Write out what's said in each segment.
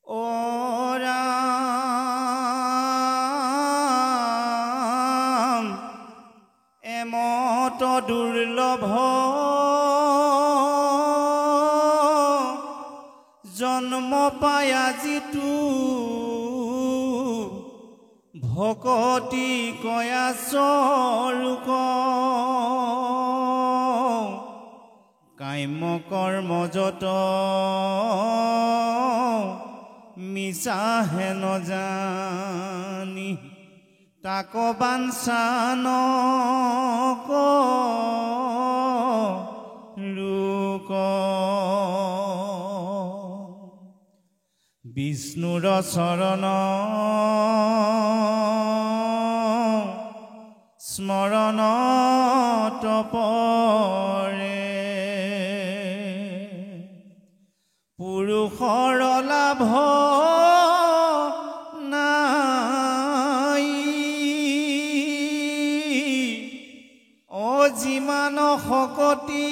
ও ৰাম এমত দুৰ্লভ জন্ম পাই আজিতো ভকতি কয়া স্বৰূপ কাম্য কৰ্ম যত মিছা হে নজানি তাক বাঞ্ছান লোক বিষ্ণুৰ চৰণ স্মৰণ তপৰে পুৰুষৰ লাভ নাই অজিমান শকতি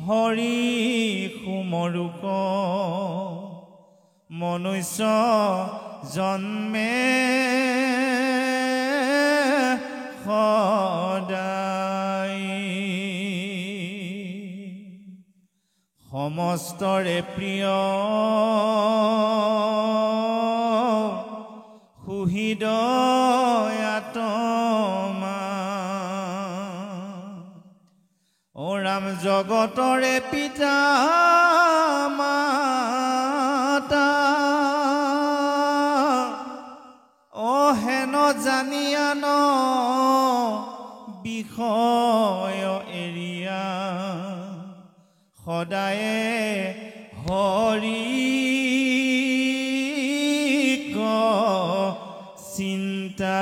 হৰি সুমৰুক মনুষ্য জন্মে সদায় সমস্তৰে প্ৰিয় সুহৃদয়াত্মা ও ৰাম জগতৰে পিতা মাতা ও হেন জানিয়ান বিষয় এৰিয়া সদায়ে হৰিক চিন্তা।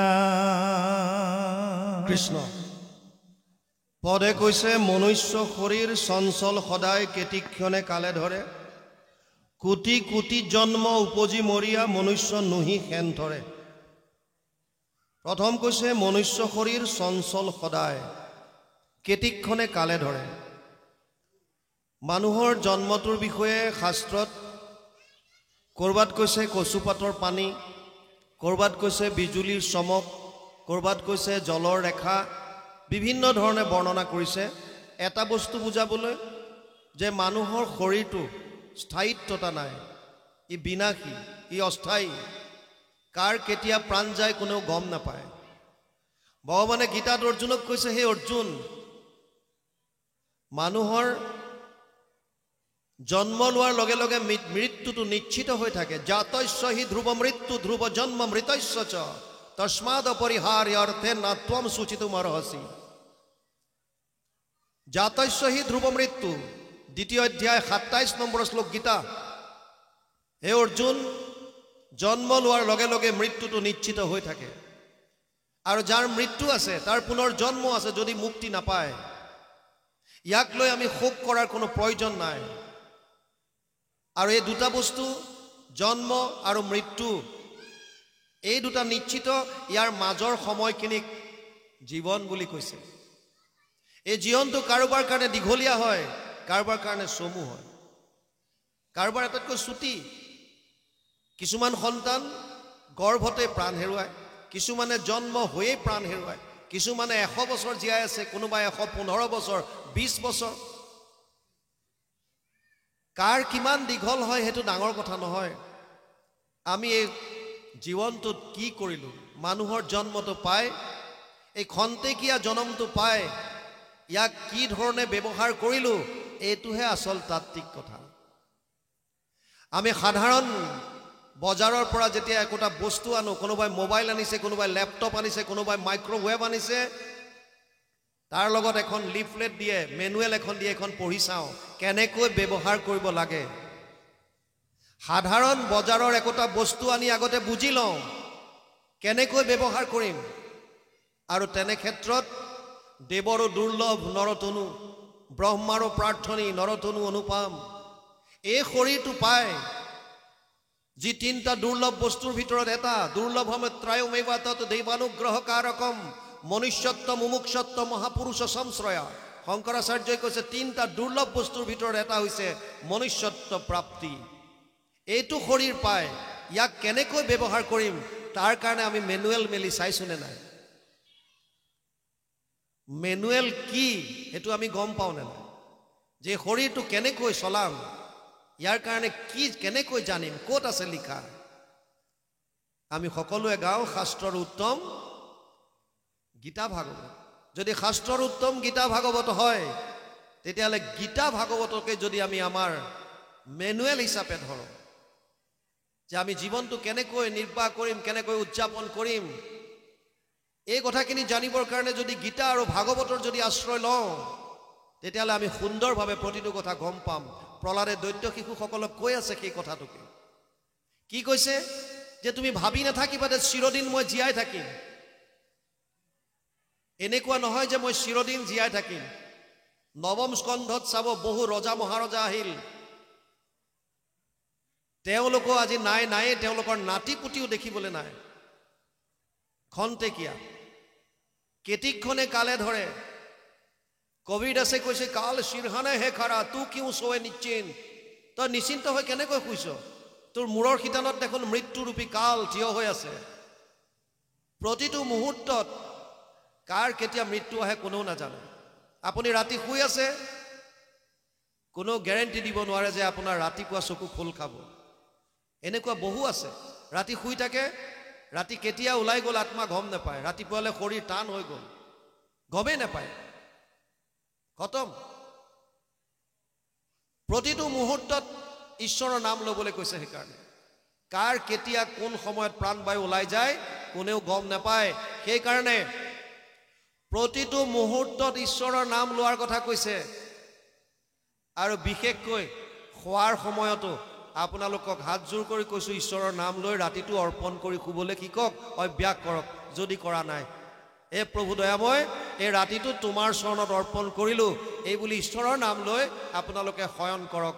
কৃষ্ণ পদে কৈছে মনুষ্য শৰীৰ চঞ্চল সদায় কেতিক্ষণে কালে ধৰে কোটি কোটি জন্ম উপজি মৰিয়া মনুষ্য নুহি হেন ধৰে। প্ৰথম কৈছে মনুষ্য শৰীৰ চঞ্চল সদায় কেতিক্ষণে কালে ধৰে। মানুহৰ জন্মটোৰ বিষয়ে শাস্ত্ৰত ক'ৰবাত কৈছে কচুপাতৰ পানী, ক'ৰবাত কৈছে বিজুলীৰ চমক, ক'ৰবাত কৈছে জলৰ ৰেখা, বিভিন্ন ধৰণে বৰ্ণনা কৰিছে এটা বস্তু বুজাবলৈ যে মানুহৰ শৰীৰটো স্থায়িত্বতা নাই, ই বিনাশী, ই অস্থায়ী, কাৰ কেতিয়া প্ৰাণ যায় কোনেও গম নাপায়। ভগৱানে গীতাত অৰ্জুনক কৈছে, হে অৰ্জুন, মানুহৰ জন্ম লোৱাৰ লগে লগে মৃত্যুটো নিশ্চিত হৈ থাকে। জাতস্য হি ধ্ৰুৱ মৃত্যু ধ্ৰুৱ জন্ম মৃতস্য চ তস্মাদ অপৰিহাৰ্য অৰ্থে ন ত্বম সূচিতুমৰ্হসি। জাতস্য হি ধ্ৰুৱ মৃত্যু, দ্বিতীয় অধ্যায় 27 নম্বৰ শ্লোক গীতা। হে অৰ্জুন, জন্ম লোৱাৰ লগে লগে মৃত্যুটো নিশ্চিত হৈ থাকে, আৰু যাৰ মৃত্যু আছে তাৰ পুনৰ জন্ম আছে যদি মুক্তি নাপায়। ইয়াক লৈ আমি শোক কৰাৰ কোনো প্ৰয়োজন নাই। আৰু এই দুটা বস্তু জন্ম আৰু মৃত্যু, এই দুটা নিশ্চিত, ইয়াৰ মাজৰ সময়খিনিক জীৱন বুলি কৈছে। এই জীৱনটো কাৰোবাৰ কাৰণে দীঘলীয়া হয়, কাৰোবাৰ কাৰণে চমু হয়, কাৰোবাৰ আটাইতকৈ চুটি। কিছুমান সন্তান গৰ্ভতে প্ৰাণ হেৰুৱায়, কিছুমানে জন্ম হৈয়ে প্ৰাণ হেৰুৱায়, কিছুমানে 100 বছৰ জীয়াই আছে, কোনোবাই 115 বছৰ, 20 বছৰ। কাৰ কিমান দীঘল হয় সেইটো ডাঙৰ কথা নহয়। আমি এই জীৱনটোত কি কৰিলোঁ, মানুহৰ জন্মটো পাই, এই খন্তেকীয়া জন্মটো পাই ইয়াক কি ধৰণে ব্যৱহাৰ কৰিলোঁ, এইটোহে আচল তাত্ত্বিক কথা। আমি সাধাৰণ বজাৰৰ পৰা যেতিয়া একোটা বস্তু আনো, কোনোবাই মোবাইল আনিছে, কোনোবাই লেপটপ আনিছে, কোনোবাই মাইক্ৰৱেভ আনিছে, তাৰ লগত এখন লিফলেট দিয়ে, মেনুৱেল এখন দিয়ে, এখন পঢ়ি চাওঁ কেনেকৈ ব্যৱহাৰ কৰিব লাগে। সাধাৰণ বজাৰৰ একোটা বস্তু আনি আগতে বুজি লওঁ কেনেকৈ ব্যৱহাৰ কৰিম। আৰু তেনে ক্ষেত্ৰত দেৱৰো দুৰ্লভ নৰতনু, ব্ৰহ্মাৰো প্ৰাৰ্থনী নৰতনু অনুপাম। এই শৰীৰটো পায় যি তিনিটা দুৰ্লভ বস্তুৰ ভিতৰত এটা। দুৰ্লভম ত্ৰয়মেৱাতৎ দৈৱানুগ্ৰহ কাৰকম মনুষ্যত্ব মুমুক্ষত্ব মহাপুৰুষ সংশ্ৰয়া। শংকৰাচাৰ্যই কৈছে তিনিটা দুৰ্লভ বস্তুৰ ভিতৰত এটা হৈছে মনুষ্যত্ব প্ৰাপ্তি। এইটো শৰীৰ পাই ইয়াক কেনেকৈ ব্যৱহাৰ কৰিম তাৰ কাৰণে আমি মেনুৱেল মেলি চাইছোনে নাই? মেনুৱেল কি সেইটো আমি গম পাওঁ নে নাই? যে শৰীৰটো কেনেকৈ চলাম ইয়াৰ কাৰণে কি কেনেকৈ জানিম, ক'ত আছে লিখা? আমি সকলোৱে গাওঁ শাস্ত্ৰৰ উত্তম গীতা ভাগৱত। যদি শাস্ত্ৰৰ উত্তম গীতা ভাগৱত হয় তেতিয়াহ'লে গীতা ভাগৱতকে যদি আমি আমাৰ মেনুৱেল হিচাপে ধৰোঁ যে আমি জীৱনটো কেনেকৈ নিৰ্বাহ কৰিম, কেনেকৈ উদযাপন কৰিম, এই কথাখিনি জানিবৰ কাৰণে যদি গীতা আৰু ভাগৱতৰ যদি আশ্ৰয় লওঁ তেতিয়াহ'লে আমি সুন্দৰভাৱে প্ৰতিটো কথা গম পাম। প্ৰহ্লাদে দৈত্য শিশুসকলক কৈ আছে সেই কথাটোকে। কি কৈছে? যে তুমি ভাবি নাথাকিবা যে চিৰদিন মই জীয়াই থাকিম। এনেকুৱা নহয় যে মই চিৰদিন জীয়াই থাকিম। নৱম স্কন্ধত চাব বহু ৰজা মহাৰজা আহিল, তেওঁলোকো আজি নায়ে, তেওঁলোকৰ নাতি পুতিও দেখিবলৈ নাই। খন্তেকীয়া কেতিকখনে কালে ধৰে। কবিৰ দাসে কৈছে কাল শিৰহানে হে খাৰা তু কিউ সোৱে নিশ্চিন্ত। তই নিশ্চিন্ত হৈ কেনেকৈ শুইছ? তোৰ মূৰৰ শিতানত দেখোন মৃত্যুৰূপী কাল থিয় হৈ আছে। প্ৰতিটো মুহূৰ্তত কাৰ কেতিয়া মৃত্যু আহে কোনেও নাজানে। আপুনি ৰাতি শুই আছে, কোনো গেৰেণ্টি দিব নোৱাৰে যে আপোনাৰ ৰাতিপুৱা চকু খোল খাব। এনেকুৱা বহু আছে ৰাতি শুই থাকে, ৰাতি কেতিয়া ওলাই গ'ল আত্মা গম নাপায়, ৰাতিপুৱালৈ শৰীৰ টান হৈ গ'ল, গমেই নাপায়, খতম। প্ৰতিটো মুহূৰ্তত ঈশ্বৰৰ নাম ল'বলৈ কৈছে। সেইকাৰণে কাৰ কেতিয়া কোন সময়ত প্ৰাণবায়ু ওলাই যায় কোনেও গম নাপায়। সেইকাৰণে প্ৰতিটো মুহূৰ্তত ঈশ্বৰৰ নাম লোৱাৰ কথা কৈছে। আৰু বিশেষকৈ খোৱাৰ সময়তো আপোনালোকক হাতযোৰ কৰি কৈছোঁ, ঈশ্বৰৰ নাম লৈ ৰাতিটো অৰ্পণ কৰি শুবলৈ শিকক, অভ্যাস কৰক যদি কৰা নাই। এই প্ৰভু দয়াময়, এই ৰাতিটো তোমাৰ চৰণত অৰ্পণ কৰিলোঁ, এই বুলি ঈশ্বৰৰ নাম লৈ আপোনালোকে শয়ন কৰক।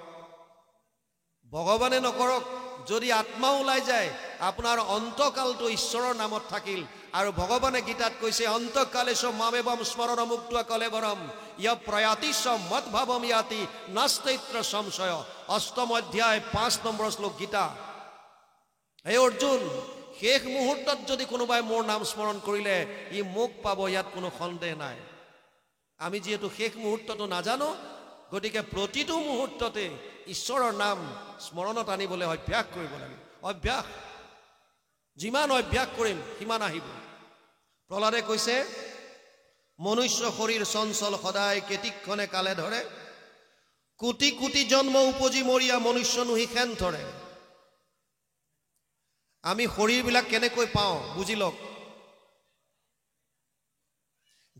ভগৱানে নকৰক, যদি আত্মা ওলাই যায় আপোনাৰ অন্তকালটো ঈশ্বৰৰ নামত থাকিল। আৰু ভগৱানে গীতাত কৈছে অন্তকালেশ মামেবম স্মৰণ মুক্তা কলেবৰম ইয় প্ৰয়াতিশ মদভাৱম ইয়াতি নাস্তৈত্ৰ সংশয়। অষ্টম অধ্যায় 5 নম্বৰ শ্লোক গীতা। হে অৰ্জুন, শেষ মুহূৰ্তত যদি কোনোবাই মোৰ নাম স্মৰণ কৰিলে ই মোক পাব, ইয়াত কোনো সন্দেহ নাই। আমি যিহেতু শেষ মুহূৰ্তটো নাজানো, গতিকে প্ৰতিটো মুহূৰ্ততে ঈশ্বৰৰ নাম স্মৰণত আনিবলৈ অভ্যাস কৰিব লাগে। অভ্যাস যিমান অভ্যাস কৰিম সিমান আহিব। প্ৰহ্লাদে কৈছে মনুষ্য শৰীৰ চঞ্চল সদায় কেতিকখনে কালে ধৰে, কোটি কোটি জন্ম উপজি মৰিয়া মনুষ্য নুহি খেন ধৰে। আমি শৰীৰবিলাক কেনেকৈ পাওঁ বুজি লওক।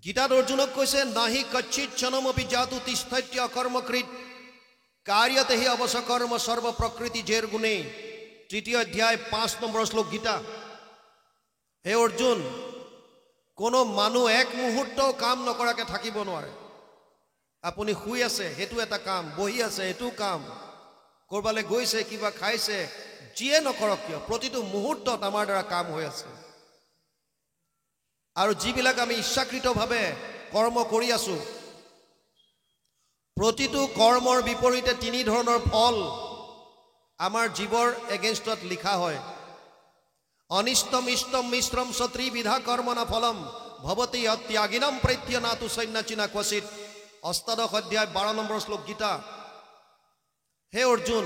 গীতাত অৰ্জুনক কৈছে নাহি কচ্ছিত ক্ষণমপি জাতু তিষ্ঠত্য কৰ্মকৃত কাৰ্যতেহি অৱসকৰ্ম সৰ্ব প্ৰকৃতি জেৰ গুণে। 3 অধ্যায় 5 নম্বৰ শ্লোক গীতা। হে অৰ্জুন, কোনো মানুহ এক মুহূৰ্তও কাম নকৰাকে থাকিব নোৱাৰে। আপুনি শুই আছে সেইটো এটা কাম, বহি আছে সেইটো কাম, ক'ৰবালৈ গৈছে কিবা খাইছে, যিয়ে নকৰক কিয় প্ৰতিটো মুহূৰ্তত আমাৰ দ্বাৰা কাম হৈ আছে। আৰু যিবিলাক আমি ইচ্ছাকৃতভাৱে কৰ্ম কৰি আছো, প্ৰতিটো কৰ্মৰ বিপৰীতে 3 ধৰণৰ ফল আমাৰ জীৱৰ এগেইনষ্টত লিখা হয়। অনিষ্টম ইষ্টম মিশ্ৰম ত্ৰিবিধা কৰ্মনা ফলম ভৱতি অত্যাগিনম প্ৰত্য নাতু সন্ন্যাচিনা ক্বচিত। অষ্টাদশ অধ্যায় 12 নম্বৰ শ্লোক গীতা। হে অৰ্জুন,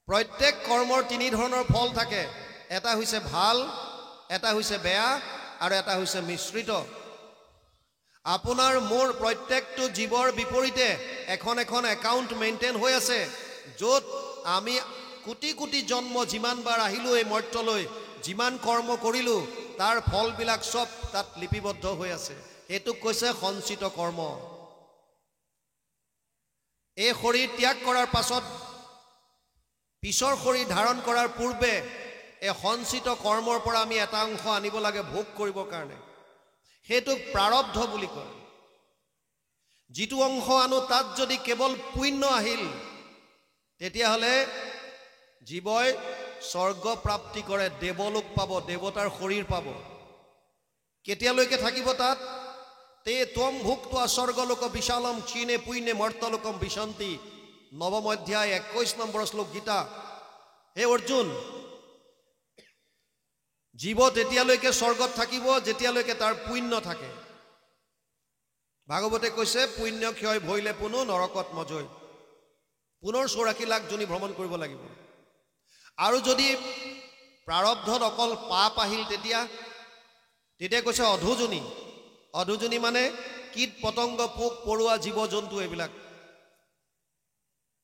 প্ৰত্যেক কৰ্মৰ 3 ধৰণৰ ফল থাকে। এটা হৈছে ভাল, এটা হৈছে বেয়া, আৰু এটা হৈছে মিশ্ৰিত। আপোনাৰ মোৰ প্ৰত্যেকটো জীৱৰ বিপৰীতে এখন এখন একাউণ্ট মেইনটেইন হৈ আছে, য'ত আমি কোটি কোটি জন্ম যিমান বাৰ আহিলোঁ এই মৰ্ত্যলৈ, যিমান কৰ্ম কৰিলোঁ তাৰ ফলবিলাক চব তাত লিপিবদ্ধ হৈ আছে। এইটোক কৈছে সঞ্চিত কৰ্ম। এই শৰীৰ ত্যাগ কৰাৰ পাছত পিছৰ শৰীৰ ধাৰণ কৰাৰ পূৰ্বে এই সঞ্চিত কৰ্মৰ পৰা আমি এটা অংশ আনিব লাগে ভোগ কৰিবৰ কাৰণে। সেইটোক প্ৰাৰব্ধ বুলি কয়। যিটো অংশ আনো তাত যদি কেৱল পুণ্য আহিল তেতিয়াহ'লে জীৱই স্বৰ্গ প্ৰাপ্তি কৰে, দেৱলোক পাব, দেৱতাৰ শৰীৰ পাব। কেতিয়ালৈকে থাকিব তাত? তে ত্বম ভুক্ত্বা স্বৰ্গলোক বিশালম ক্ষীণে পুণ্যে মৰ্তলোকম বিশন্তি নৱম অধ্যায় 21 নম্বৰ শ্লোক গীতা। হে অৰ্জুন, জীৱ তেতিয়ালৈকে স্বৰ্গত থাকিব যেতিয়ালৈকে তাৰ পুণ্য থাকে। ভাগৱতে কৈছে পুণ্য ক্ষয় ভৈলে পুনো নৰকত মজয়। পুনৰ 84 লাখ জনী ভ্ৰমণ কৰিব লাগিব। আৰু যদি প্ৰাৰব্ধত অকল পাপ আহিল তেতিয়া কৈছে অধোজনী। অধোজনী মানে কীট পতংগ পোক পৰুৱা জীৱ জন্তু এইবিলাক।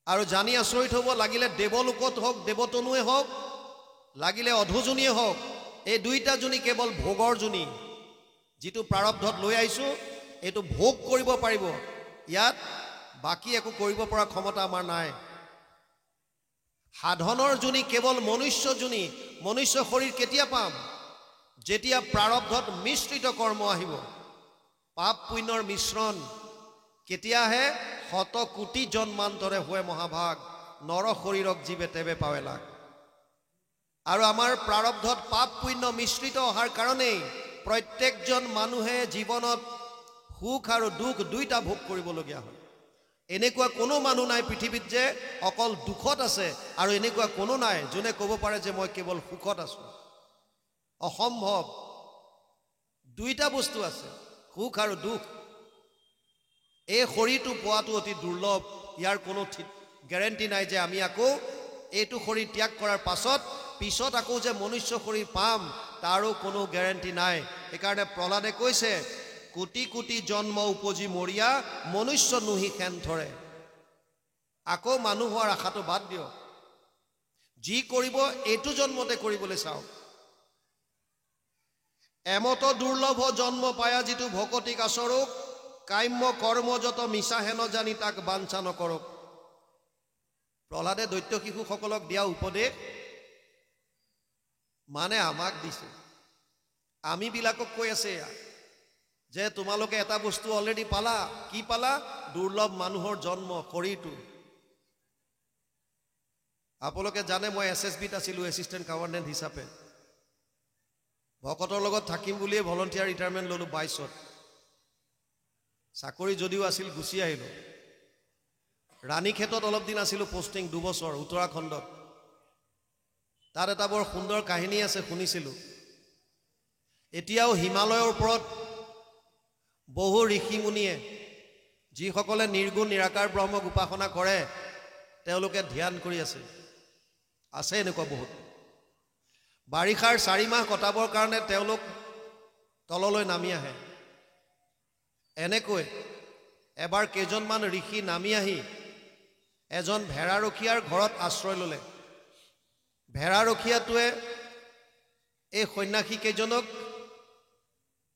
আৰু জানি আচৰিত হ'ব, লাগিলে দেৱলোকত হওক, দেৱতনুৱে হওক, লাগিলে অধোজনীয়ে হওক, এই দুইটা জনী কেৱল ভোগৰ জনী। যিটো প্ৰাৰব্ধত লৈ আহিছোঁ এইটো ভোগ কৰিব পাৰিব, ইয়াত বাকী একো কৰিব পৰা ক্ষমতা আমাৰ নাই। সাধনৰ জনী কেৱল মনুষ্য জনী। মনুষ্য শৰীৰ কেতিয়া পাম? যেতিয়া প্ৰাৰব্ধত মিশ্ৰিত কৰ্ম আহিব। পাপ পুণ্যৰ মিশ্ৰণ কেতিয়া আহে? 100 কোটি জন্মান্তৰে হয় মহাভাগ, নৰ শৰীৰক জীৱে তেৱে পাৱে লাগ। আৰু আমাৰ প্ৰাৰব্ধত পাপ পুণ্য মিশ্ৰিত অহাৰ কাৰণেই প্ৰত্যেকজন মানুহে জীৱনত সুখ আৰু দুখ দুইটা ভোগ কৰিবলগীয়া হয়। এনেকুৱা কোনো মানুহ নাই পৃথিৱীত যে অকল দুখত আছে, আৰু এনেকুৱা কোনো নাই যোনে ক'ব পাৰে যে মই কেৱল সুখত আছোঁ। অসম্ভৱ। দুইটা বস্তু আছে, সুখ আৰু দুখ। এই শৰীৰটো পোৱাটো অতি দুৰ্লভ। ইয়াৰ কোনো গেৰেণ্টি নাই যে আমি আকৌ এইটো শৰীৰ ত্যাগ কৰাৰ পিছত আকৌ যে মনুষ্য শৰীৰ পাম, তাৰো কোনো গেৰেণ্টি নাই। সেইকাৰণে প্ৰহ্লাদে কৈছে কোটি কোটি জন্ম উপজি মৰিয়া, মনুষ্য নুহি খেন ধৰে। আকৌ মানুহ হোৱাৰ আশাটো বাদ দিয়ক। যি কৰিব এইটো জন্মতে কৰিবলৈ চাওক। এমত দুৰ্লভ জন্ম পায়া যিটো ভকতিক আচৰক, কাম্য কৰ্ম যত মিছা হেন জানি তাক বাঞ্ছা নকৰক। প্ৰহ্লাদে দৈত্য শিশুসকলক দিয়া উপদেশ মানে আমাক দিছে। আমি বিলাকক কৈ আছে যে তোমালোকে এটা বস্তু অলৰেডি পালা। কি পালা? দুৰ্লভ মানুহৰ জন্ম, শৰীৰটো। আপোনালোকে জানে মই SSBত আছিলোঁ, এছিষ্টেণ্ট কমাণ্ডেণ্ট হিচাপে। ভকতৰ লগত থাকিম বুলিয়ে ভলণ্টিয়াৰ ৰিটায়াৰমেণ্ট ল'লোঁ 22ত। চাকৰি যদিও আছিল গুচি আহিলোঁ। ৰাণীক্ষেত্ৰত অলপ দিন আছিলোঁ পষ্টিং, 2 বছৰ উত্তৰাখণ্ডত। তাত এটা বৰ সুন্দৰ কাহিনী আছে, শুনিছিলোঁ। এতিয়াও হিমালয়ৰ ওপৰত বহু ঋষি মুনিয়ে, যিসকলে নিৰ্গুণ নিৰাকাৰ ব্ৰহ্মক উপাসনা কৰে, তেওঁলোকে ধ্যান কৰি আছে এনেকুৱা বহুত। বাৰিষাৰ 4 মাহ কটাবৰ কাৰণে তেওঁলোক তললৈ নামি আহে। এনেকৈ এবাৰ কেইজনমান ঋষি নামি আহি এজন ভেড়াৰখীয়াৰ ঘৰত আশ্ৰয় ল'লে। ভেড়াৰখীয়াটোৱে এই সন্যাসী কেইজনক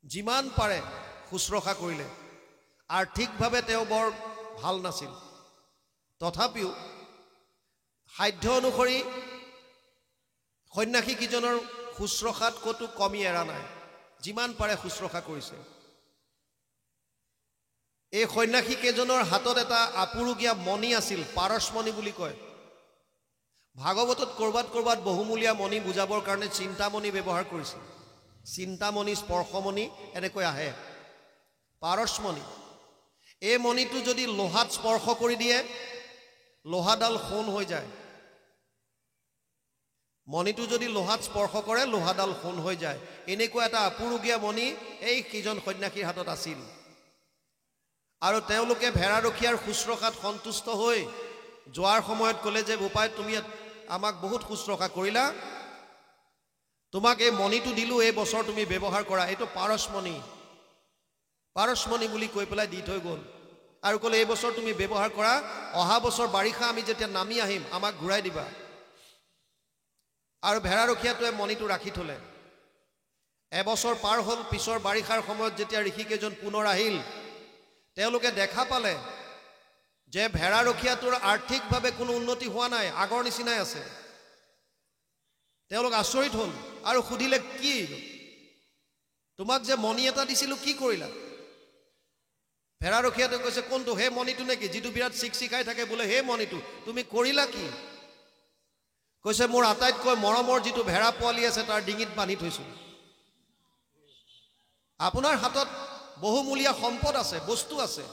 যিমান পাৰে শুশ্ৰূষা কৰিলে। আৰ্থিকভাৱে তেওঁ বৰ ভাল নাছিল, তথাপিও সাধ্য অনুসৰি সন্যাসী কেইজনৰ শুশ্ৰূষাত ক'তো কমি এৰা নাই। যিমান পাৰে শুশ্ৰূষা কৰিছে। এই সন্যাসী কেইজনৰ হাতত এটা আপুৰুগীয়া মণি আছিল, পাৰসমণি বুলি কয়। ভাগৱতত ক'ৰবাত বহুমূলীয়া মণি বুজাবৰ কাৰণে চিন্তামণি ব্যৱহাৰ কৰিছিল। চিন্তামণি, স্পৰ্শমণি এনেকৈ আহে। পাৰসমণি, এই মণিটো যদি লোহাত স্পৰ্শ কৰি দিয়ে, লোহাডাল সোণ হৈ যায়। মণিটো যদি লোহাত স্পৰ্শ কৰে, লোহাডাল সোণ হৈ যায়। এনেকুৱা এটা আপুৰুগীয়া মণি এই কেইজন সন্যাসীৰ হাতত আছিল। আৰু তেওঁলোকে ভেড়াৰখীয়াৰ শুশ্ৰূষাত সন্তুষ্ট হৈ যোৱাৰ সময়ত ক'লে যে বোপাই, তুমি আমাক বহুত শুশ্ৰূষা কৰিলা, তোমাক এই মণিটো দিলোঁ, এই বছৰ তুমি ব্যৱহাৰ কৰা। এইটো পাৰসমণি বুলি কৈ পেলাই দি থৈ গ'ল। আৰু ক'লে এই বছৰ তুমি ব্যৱহাৰ কৰা, অহা বছৰ বাৰিষা আমি যেতিয়া নামি আহিম আমাক ঘূৰাই দিবা। আৰু ভেড়াৰখীয়াটোৱে মণিটো ৰাখি থ'লে। এবছৰ পাৰ হ'ল। পিছৰ বাৰিষাৰ সময়ত যেতিয়া ঋষিকেইজন পুনৰ আহিল, তেওঁলোকে দেখা পালে যে ভেড়াৰখীয়াটোৰ আৰ্থিকভাৱে কোনো উন্নতি হোৱা নাই, আগৰ নিচিনাই আছে। তেওঁলোক আচৰিত হ'ল আৰু সুধিলে, কি তোমাক যে মণি এটা দিছিলোঁ, কি কৰিলা? ভেড়াৰখীয়াটোৱে কৈছে, কোনটো? সেই মণিটো নেকি, যিটো বিৰাট চিকচিকাই থাকে? বোলে সেই মণিটো। তুমি কৰিলা কি? কৈছে, মোৰ আটাইতকৈ মৰমৰ যিটো ভেড়া পোৱালি আছে তাৰ ডিঙিত বান্ধি থৈছোঁ। আপোনাৰ হাতত বহুমূলীয়া সম্পদ আছে, বস্তু আছে,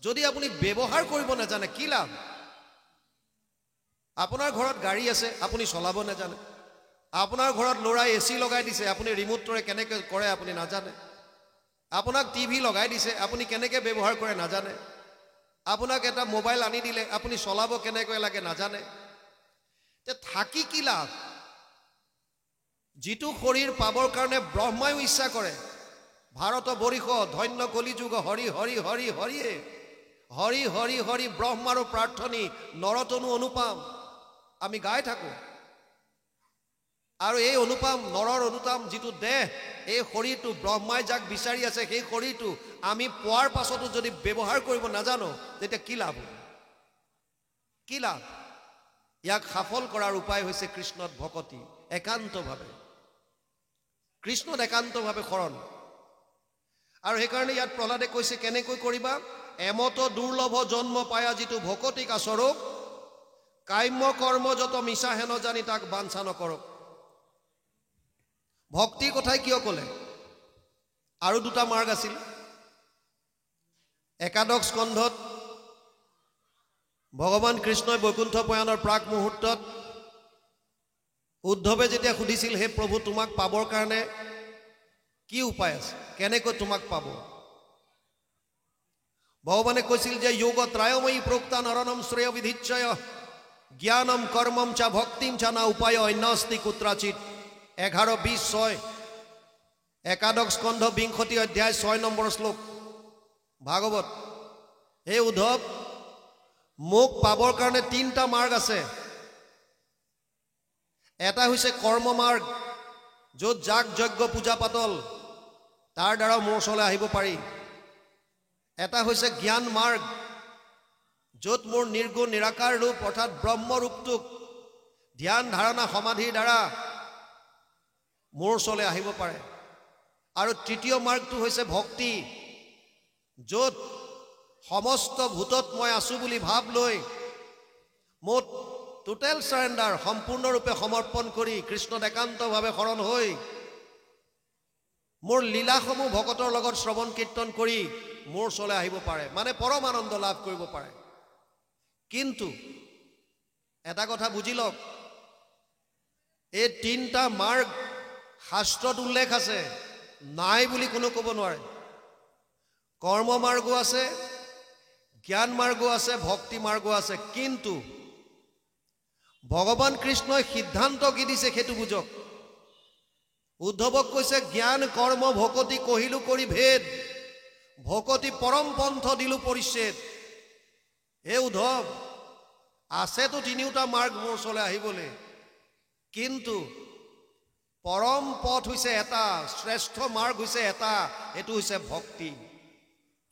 যদি আপুনি ব্যৱহাৰ কৰিব নাজানে কি লাভ? আপোনাৰ ঘৰত গাড়ী আছে, আপুনি চলাব নাজানে। আপোনাৰ ঘৰত ল'ৰাই এচি লগাই দিছে, আপুনি ৰিমোটৰে কেনেকৈ কৰে আপুনি নাজানে। আপোনাক টিভি লগাই দিছে, আপুনি কেনেকৈ ব্যৱহাৰ কৰে নাজানে। আপোনাক এটা মোবাইল আনি দিলে, আপুনি চলাব কেনেকৈ লাগে নাজানে। তে থাকি কি লাভ? যিটো শৰীৰ পাবৰ কাৰণে ব্ৰহ্মায়ো ইচ্ছা কৰে, ভাৰত বৰিষ ধন্য কলিযুগ হৰি হৰি হৰি হৰিয়ে হৰি হৰি হৰি ব্ৰহ্মাৰো প্ৰাৰ্থনী নৰতনু অনুপাম আমি গাই থাকোঁ। আৰু এই অনুপাম নৰৰ অনুপাম যিটো দেহ, এই শৰীৰটো ব্ৰহ্মাই যাক বিচাৰি আছে, সেই শৰীৰটো আমি পোৱাৰ পাছতো যদি ব্যৱহাৰ কৰিব নাজানো, তেতিয়া কি লাভ? কি লাভ? ইয়াক সফল কৰাৰ উপায় হৈছে কৃষ্ণত ভকতি, একান্তভাৱে কৃষ্ণত একান্তভাৱে শৰণ। আৰু সেইকাৰণে ইয়াত প্ৰহ্লাদে কৈছে কেনেকৈ কৰিবা? এমত দুৰ্লভ জন্ম পায়া যিটো ভকতি কাছৰক, কাম্য কৰ্ম যত মিছা হেন জানি তাক বাঞ্ছা নকৰক। ভক্তিৰ কথাই কিয় ক'লে? আৰু দুটা মাৰ্গ আছিল। একাদশ স্কন্ধত ভগৱান কৃষ্ণই বৈকুণ্ঠ প্ৰয়াণৰ প্ৰাক মুহূৰ্তত উদ্ধৱে যেতিয়া সুধিছিল, হে প্ৰভু, তোমাক পাবৰ কাৰণে কি উপায় আছে, কেনেকৈ তোমাক পাব? ভগৱানে কৈছিল যে যোগ ত্ৰায়ময়ী প্ৰোক্তা নৰণম শ্ৰেয় বিধিচ্ছয় জ্ঞানম কৰ্মম চা ভক্তিম চা না উপায় অন্যস্তি কুত্ৰাচিত। 11:20 একাদশ স্কন্ধ 20 অধ্যায় 6 নম্বৰ শ্লোক ভাগৱত। হে উদ্ধৱ, মোক পাবৰ কাৰণে 3টা মাৰ্গ আছে। এটা হৈছে কৰ্ম মাৰ্গ, য'ত যাগ যজ্ঞ পূজা পাতল তাৰ দ্বাৰা মোৰ ওচৰলৈ আহিব পাৰি। এটা হৈছে জ্ঞান মাৰ্গ, য'ত মোৰ নিৰ্গুণ নিৰাকাৰ ৰূপ অৰ্থাৎ ব্ৰহ্মৰূপটোক ধ্যান ধাৰণা সমাধিৰ দ্বাৰা মোৰ ওচৰলৈ আহিব পাৰে। আৰু তৃতীয় মাৰ্গটো হৈছে ভক্তি, য'ত সমস্ত ভূতত মই আছোঁ বুলি ভাৱ লৈ মোৰ টোটেল চাৰেণ্ডাৰ সম্পূৰ্ণৰূপে সমৰ্পণ কৰি কৃষ্ণত একান্তভাৱে শৰণ হৈ মোৰ লীলাসমূহ ভকতৰ লগত শ্ৰৱণ কীৰ্তন কৰি মোৰ ওচৰলৈ আহিব পাৰে, মানে পৰম আনন্দ লাভ কৰিব পাৰে। কিন্তু এটা কথা বুজি লওক, এই 3টা মাৰ্গ শাস্ত্ৰত উল্লেখ আছে, নাই বুলি কোনো ক'ব নোৱাৰে। কৰ্ম মাৰ্গো আছে, জ্ঞান মাৰ্গো আছে, ভক্তি মাৰ্গো আছে। কিন্তু ভগৱান কৃষ্ণই সিদ্ধান্ত কি দিছে সেইটো বুজক। উদ্ধৱক কৈছে জ্ঞান কৰ্ম ভকতি কহিলো কৰি ভেদ, ভকতি পৰম পন্থ দিলো পৰিচ্ছেদ। হে উদ্ধৱ, আছেতো 3টা মাৰ্গ মোৰ ওচৰলৈ আহিবলৈ, কিন্তু পৰম পথ হৈছে এটা, শ্ৰেষ্ঠ মাৰ্গ হৈছে এটা, এইটো হৈছে ভক্তি।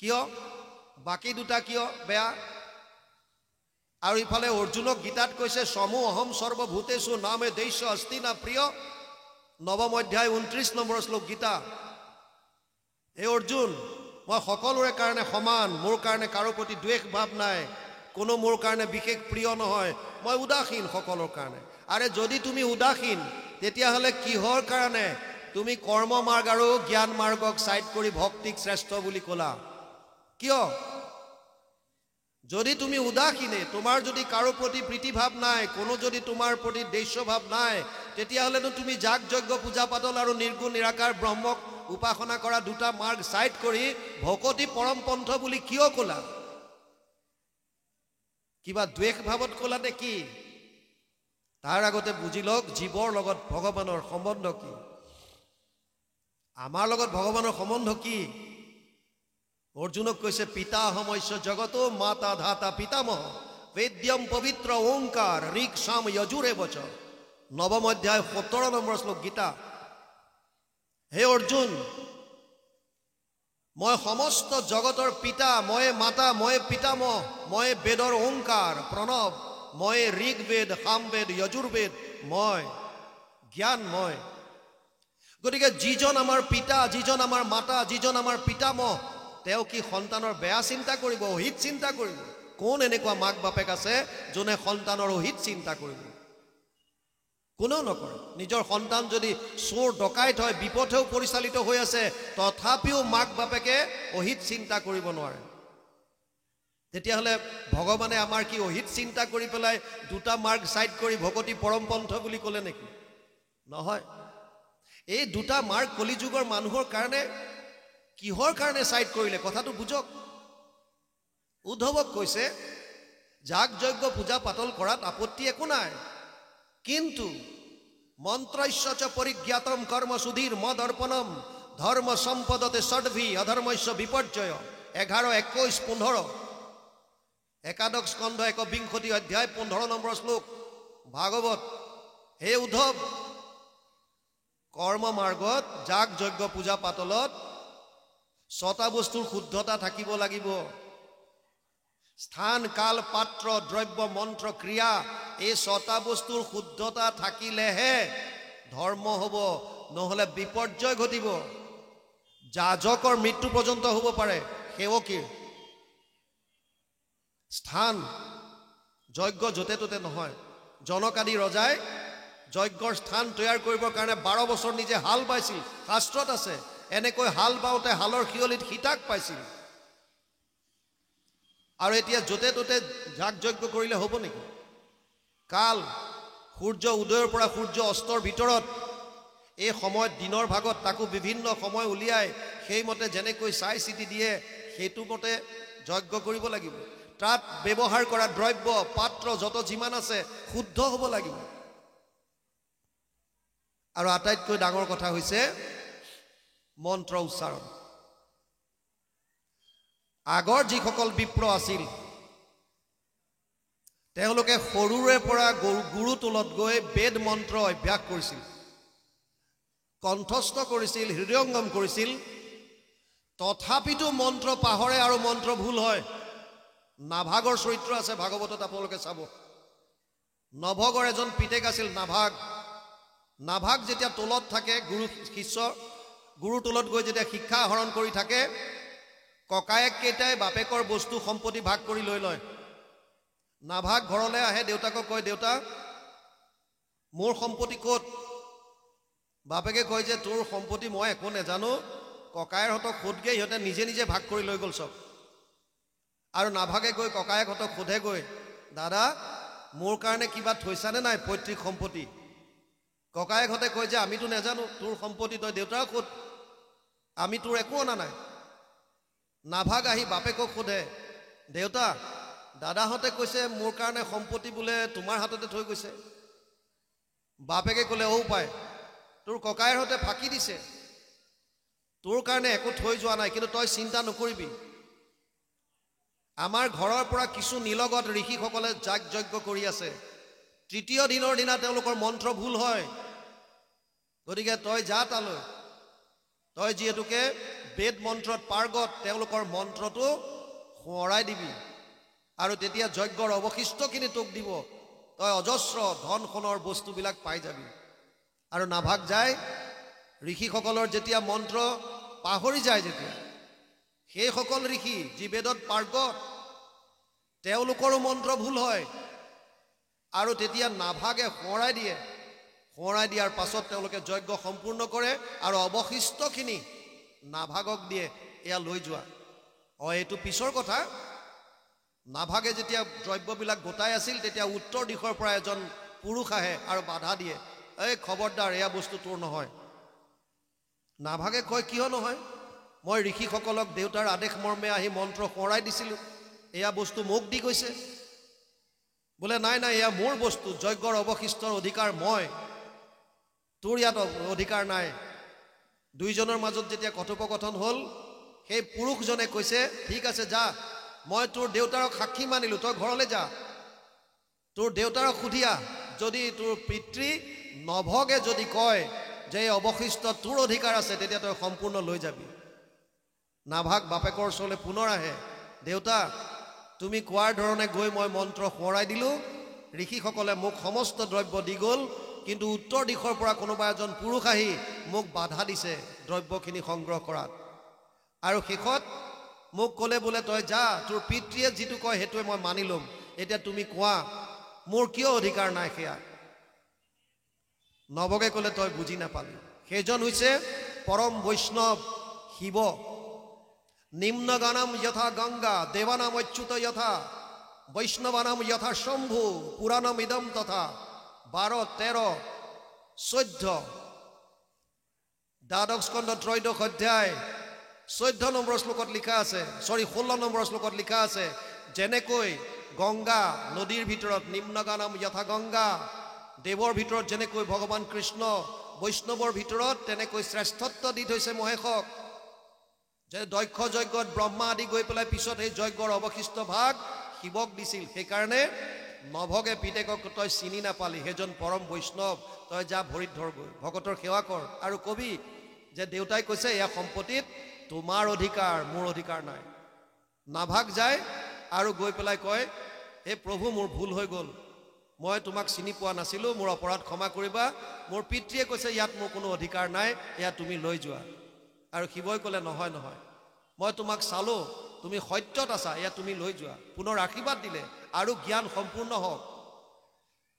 কিয়? বাকী 2টা কিয় বেয়া? আৰু ইফালে অৰ্জুনক গীতাত কৈছে সমু অহম সৰ্বভূতেষু নামে দৈশ্য অস্তি না প্ৰিয়। 9ম অধ্যায় 29 নম্বৰ শ্লোক গীতা। হে অৰ্জুন, মই সকলোৰে কাৰণে সমান, মোৰ কাৰণে কাৰো প্ৰতি দ্বেষ ভাৱ নাই, কোনো মোৰ কাৰণে বিশেষ প্ৰিয় নহয়, মই উদাসীন সকলোৰ কাৰণে। আৰে যদি তুমি উদাসীন, তেতিয়াহ'লে কিহৰ কাৰণে তুমি কৰ্ম মাৰ্গ আৰু জ্ঞান মাৰ্গক ছাইড কৰি ভক্তিক শ্ৰেষ্ঠ বুলি ক'লা? কিয়? যদি তুমি উদাসীনে, তোমাৰ যদি কাৰো প্ৰতি প্ৰীতি ভাৱ নাই, কোনো যদি তোমাৰ প্ৰতি দ্বেষ ভাৱ নাই, তেতিয়াহ'লেনো তুমি যাগ যজ্ঞ পূজা পাতল আৰু নিৰ্গুণ নিৰাকাৰ ব্ৰহ্মক উপাসনা কৰা 2টা মাৰ্গ ছাইড কৰি ভকতি পৰম পন্থ বুলি কিয় ক'লা? কিবা দ্বেষ ভাৱত ক'লা নে কি? তাৰ আগতে বুজি লওক জীৱৰ লগত ভগৱানৰ সম্বন্ধ কি, আমাৰ লগত ভগৱানৰ সম্বন্ধ কি। অৰ্জুনক কৈছে পিতা সমস্য জগত মাতা ধাতা পিতামহ বেদ্যম পবিত্ৰ ওংকাৰ ঋক সাম যজুৰে বচ। 9ম অধ্যায় 17 নম্বৰ শ্লোক গীতা। হে অৰ্জুন, মই সমস্ত জগতৰ পিতা, মই মাতা, মই পিতামহ, মই বেদৰ ওংকাৰ প্ৰণৱ, মই ঋগ্বেদ সামবেদ যজুৰ্বেদ, মই জ্ঞান মই। গতিকে যিজন আমাৰ পিতা, যিজন আমাৰ মাতা, যিজন আমাৰ পিতামহ, তেওঁ কি সন্তানৰ বেয়া চিন্তা কৰিব, অহিত চিন্তা কৰিব? কোন এনেকুৱা মাক বাপেক আছে যোনে সন্তানৰ অহিত চিন্তা কৰিব? কোনেও নকৰে। নিজৰ সন্তান যদি চোৰ ডকাইত হয়, বিপথেও পৰিচালিত হৈ আছে, তথাপিও মাক বাপেকে অহিত চিন্তা কৰিব নোৱাৰে। তেতিয়াহ'লে ভগৱানে আমাৰ কি অহিত চিন্তা কৰি পেলাই দুটা মাৰ্গ চাইড কৰি ভকতি পৰমপন্থ বুলি ক'লে নেকি? নহয়। এই দুটা মাৰ্গ কলিযুগৰ মানুহৰ কাৰণে কিহৰ কাৰণে চাইড কৰিলে কথাটো বুজক। উদ্ধৱক কৈছে যাগ যজ্ঞ পূজা পাতল কৰাত আপত্তি একো নাই, কিন্তু মন্ত্ৰস্য চ পৰিজ্ঞাতম কৰ্ম সুধীৰ মদ অৰ্পণম ধৰ্ম সম্পদতে ষডভি অধৰ্মস্য বিপৰ্যয় 11, 21, 15 একাদশ স্কন্ধ 21 অধ্যায় 15 নম্বৰ শ্লোক ভাগৱত। হে উদ্ধৱ, কৰ্ম মাৰ্গত যাগ যজ্ঞ পূজা পাতলত 6টা বস্তুৰ শুদ্ধতা থাকিব লাগিব। স্থান, কাল, পাত্ৰ, দ্ৰব্য, মন্ত্ৰ, ক্ৰিয়া, এই 6টা বস্তুৰ শুদ্ধতা থাকিলেহে ধৰ্ম হ'ব, নহ'লে বিপৰ্যয় ঘটিব। যাজকৰ মৃত্যু পৰ্যন্ত হ'ব পাৰে, সেৱকীৰ। স্থান, যজ্ঞ য'তে ত'তে নহয়। জনক আদি ৰজাই যজ্ঞৰ স্থান তৈয়াৰ কৰিবৰ কাৰণে 12 বছৰ নিজে হাল বাইছিল, শাস্ত্ৰত আছে। এনেকৈ হাল বাওঁতে হালৰ শিয়লিত সীতাক পাইছিল। আৰু এতিয়া য'তে ত'তে যাগ যজ্ঞ কৰিলে হ'ব নেকি? কাল, সূৰ্য উদয়ৰ পৰা সূৰ্য অস্তৰ ভিতৰত এই সময়ত দিনৰ ভাগত তাকো বিভিন্ন সময় উলিয়াই সেইমতে যেনেকৈ চাই চিতি দিয়ে সেইটো মতে যজ্ঞ কৰিব লাগিব। তাত ব্যৱহাৰ কৰা দ্ৰব্য পাত্ৰ যত যিমান আছে শুদ্ধ হ'ব লাগিব। আৰু আটাইতকৈ ডাঙৰ কথা হৈছে মন্ত্ৰ উচ্চাৰণ। আগৰ যিসকল বিপ্ৰ আছিল তেওঁলোকে সৰুৰে পৰা গুৰু তলত গৈ বেদ মন্ত্ৰ অভ্যাস কৰিছিল, কণ্ঠস্থ কৰিছিল, হৃদয়ংগম কৰিছিল। তথাপিতো মন্ত্ৰ পাহৰে আৰু মন্ত্ৰ ভুল হয়। নাভাগৰ চৰিত্ৰ আছে ভাগৱতত, আপোনালোকে চাব। নভগৰ এজন পিতেক আছিল নাভাগ। নাভাগ যেতিয়া তলত থাকে, গুৰু শিষ্য গুৰুৰ তলত গৈ যেতিয়া শিক্ষা আহৰণ কৰি থাকে, ককায়েক কেইটাই বাপেকৰ বস্তু সম্পত্তি ভাগ কৰি লৈ লয়। নাভাগ ঘৰলৈ আহে, দেউতাকক কয়, দেউতা মোৰ সম্পত্তি ক'ত? বাপেকে কয় যে তোৰ সম্পত্তি মই একো নেজানো, ককায়েৰহঁতক সোধগে, সিহঁতে নিজে নিজে ভাগ কৰি লৈ গ'ল চব। আৰু নাভাগে গৈ ককায়েকহঁতক সোধেগৈ, দাদা মোৰ কাৰণে কিবা থৈছানে নাই পৈতৃক সম্পত্তি? ককায়েকহঁতে কয় যে আমিতো নেজানো তোৰ সম্পত্তি, তই দেউতাক সোধ, আমি তোৰ একো অনা নাই। নাভাগ আহি বাপেকক সোধে, দেউতা দাদাহঁতে কৈছে মোৰ কাৰণে সম্পত্তি বোলে তোমাৰ হাততে থৈ গৈছে। বাপেকে ক'লে, ঔ পায় তোৰ ককায়েৰহঁতে ফাঁকি দিছে, তোৰ কাৰণে একো থৈ যোৱা নাই, কিন্তু তই চিন্তা নকৰিবি। আমাৰ ঘৰৰ পৰা কিছু নিলগত ঋষিসকলে যাগ যজ্ঞ কৰি আছে। 3য় দিনৰ দিনা তেওঁলোকৰ মন্ত্ৰ ভুল হয়। গতিকে তই যা তালৈ, তই যিহেতুকে বেদ মন্ত্ৰত পাৰ্গত, তেওঁলোকৰ মন্ত্ৰটো সোঁৱৰাই দিবি আৰু তেতিয়া যজ্ঞৰ অৱশিষ্টখিনি তোক দিব। তই অজস্ৰ ধন সোণৰ বস্তুবিলাক পাই যাবি। আৰু নাভাগ যায়, ঋষিসকলৰ যেতিয়া মন্ত্ৰ পাহৰি যায়, যেতিয়া সেইসকল ঋষি যি বেদত পাৰ্গত তেওঁলোকৰো মন্ত্ৰ ভুল হয়। আৰু তেতিয়া নাভাগে সোঁৱৰাই দিয়ে। সোঁৱৰাই দিয়াৰ পাছত তেওঁলোকে যজ্ঞ সম্পূৰ্ণ কৰে আৰু অৱশিষ্টখিনি নাভাগক দিয়ে, এয়া লৈ যোৱা। এইটো পিছৰ কথা। নাভাগে যেতিয়া দ্ৰব্যবিলাক গোটাই আছিল, তেতিয়া উত্তৰ দিশৰ পৰা এজন পুৰুষ আহে আৰু বাধা দিয়ে, এই খবৰদাৰ, এয়া বস্তু তোৰ নহয়। নাভাগে কয়, কিয় নহয়? মই ঋষিসকলক দেউতাৰ আদেশ মৰ্মে আহি মন্ত্ৰ সোঁৱৰাই দিছিলোঁ, এয়া বস্তু মোক দি গৈছে। বোলে নাই নাই, এয়া মোৰ বস্তু, যজ্ঞৰ অৱশিষ্টৰ অধিকাৰ মই, তোৰ ইয়াত অধিকাৰ নাই। দুইজনৰ মাজত যেতিয়া কথোপকথন হ'ল, সেই পুৰুষজনে কৈছে, ঠিক আছে যা, মই তোৰ দেউতাৰক সাক্ষী মানিলোঁ, তই ঘৰলৈ যা, তোৰ দেউতাৰক সুধিয়া, যদি তোৰ পিতৃ নভগে যদি কয় যে এই অৱশিষ্ট তোৰ অধিকাৰ আছে, তেতিয়া তই সম্পূৰ্ণ লৈ যাবি। নাভাগ বাপেকৰ ওচৰলৈ পুনৰ আহে, দেউতা তুমি কোৱাৰ ধৰণে গৈ মই মন্ত্ৰ সোঁৱৰাই দিলোঁ, ঋষিসকলে মোক সমস্ত দ্ৰব্য দি গ'ল, কিন্তু উত্তৰ দিশৰ পৰা কোনোবা এজন পুৰুষ আহি মোক বাধা দিছে দ্ৰব্যখিনি সংগ্ৰহ কৰাত। আৰু শেষত মোক ক'লে, বোলে তই যা, তোৰ পিতৃয়ে যিটো কয় সেইটোৱে মই মানি ল'ম, এতিয়া তুমি কোৱা মোৰ কিয় অধিকাৰ নাই সেয়া। নভগে ক'লে, তই বুজি নাপালি, সেইজন হৈছে পৰম বৈষ্ণৱ শিৱ। নিম্নগানাম যথা গঙ্গা দেবানাম অচ্যুত যথা বৈষ্ণবানাম যথা শম্ভু পুৰাণম ইদম তথা 12, 13, 14 দ্বাদশ স্কন্ধ ত্ৰয়োদশ অধ্যায় 14 নম্বৰ শ্লোকত লিখা আছে 16 নম্বৰ শ্লোকত লিখা আছে যেনেকৈ গংগা নদীৰ ভিতৰত নিম্নগানাম যথা গংগা দেৱৰ ভিতৰত যেনেকৈ ভগৱান কৃষ্ণ বৈষ্ণৱৰ ভিতৰত তেনেকৈ শ্ৰেষ্ঠত্ব দি থৈছে মহেশক যে দক্ষ যজ্ঞত ব্ৰহ্মা আদি গৈ পেলাই পিছত এই যজ্ঞৰ অৱশিষ্ট ভাগ শিৱক দিছিল সেইকাৰণে নভগে পিতেকক তই চিনি নাপালি সেইজন পৰম বৈষ্ণৱ তই যা ভৰিত ধৰগৈ ভগতৰ সেৱা কৰ আৰু কবি যে দেউতাই কৈছে এয়া সম্পত্তিত তোমাৰ অধিকাৰ মোৰ অধিকাৰ নাই নাভাগ যায় আৰু গৈ পেলাই কয় হে প্ৰভু মোৰ ভুল হৈ গ'ল মই তোমাক চিনি পোৱা নাছিলো মোৰ অপৰাধ ক্ষমা কৰিবা মোৰ পিতৃয়ে কৈছে ইয়াত মোৰ কোনো অধিকাৰ নাই এয়া তুমি লৈ যোৱা আৰু শিৱই ক'লে নহয় নহয় মই তোমাক চালো তুমি সত্যত আছা এয়া তুমি লৈ যোৱা পুনৰ আশীৰ্বাদ দিলে আৰু জ্ঞান সম্পূৰ্ণ হওক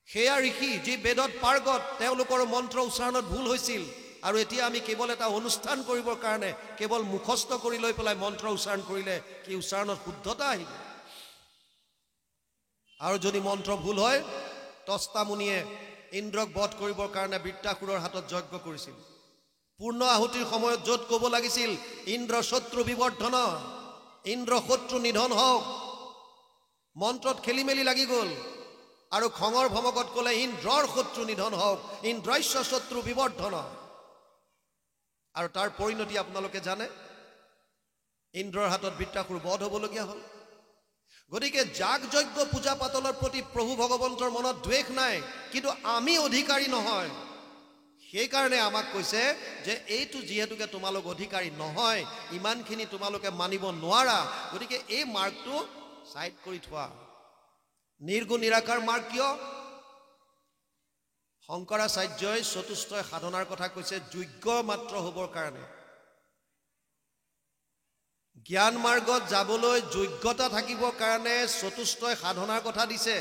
সেয়া ঋষি যি বেদত পাৰ্গত তেওঁলোকৰ মন্ত্ৰ উচ্চাৰণত ভুল হৈছিল আৰু এতিয়া আমি কেৱল এটা অনুষ্ঠান কৰিবৰ কাৰণে কেৱল মুখস্থ কৰি লৈ পেলাই মন্ত্ৰ উচ্চাৰণ কৰিলে কি উচ্চাৰণত শুদ্ধতা আহিব আৰু যদি মন্ত্ৰ ভুল হয় তস্তা মুনিয়ে ইন্দ্ৰক বধ কৰিবৰ কাৰণে বৃত্তাসুৰৰ হাতত যজ্ঞ কৰিছিল পূৰ্ণ আহুতিৰ সময়ত য'ত ক'ব লাগিছিল ইন্দ্ৰ শত্ৰু বিবৰ্ধন ইন্দ্ৰ শত্ৰু নিধন হওক মন্ত্ৰত খেলি মেলি লাগি গ'ল আৰু খঙৰ ভমকত ক'লে ইন্দ্ৰৰ শত্ৰু নিধন হওক ইন্দ্ৰস্য শত্ৰু বিবৰ্ধন আৰু তাৰ পৰিণতি আপোনালোকে জানে ইন্দ্ৰৰ হাতত বৃত্তাসুৰ বধ হ'বলগীয়া হ'ল গতিকে যাগ যজ্ঞ পূজা পাতলৰ প্ৰতি প্ৰভু ভগৱন্তৰ মনত দ্বেষ নাই কিন্তু আমি অধিকাৰী নহয় সেইকাৰণে আমাক কৈছে যে এইটো যিহেতুকে তোমালোক অধিকাৰী নহয় ইমানখিনি তোমালোকে মানিব নোৱাৰা গতিকে এই মাৰ্গটো সাইড কৰি থোৱা নিৰ্গুণ নিৰাকাৰ মাৰ্গ কিয় শংকৰাচাৰ্যই চতুষ্টয় সাধনাৰ কথা কৈছে যোগ্য মাত্ৰ হ'বৰ কাৰণে জ্ঞান মাৰ্গত যাবলৈ যোগ্যতা থাকিবৰ কাৰণে চতুষ্টয় সাধনাৰ কথা দিছে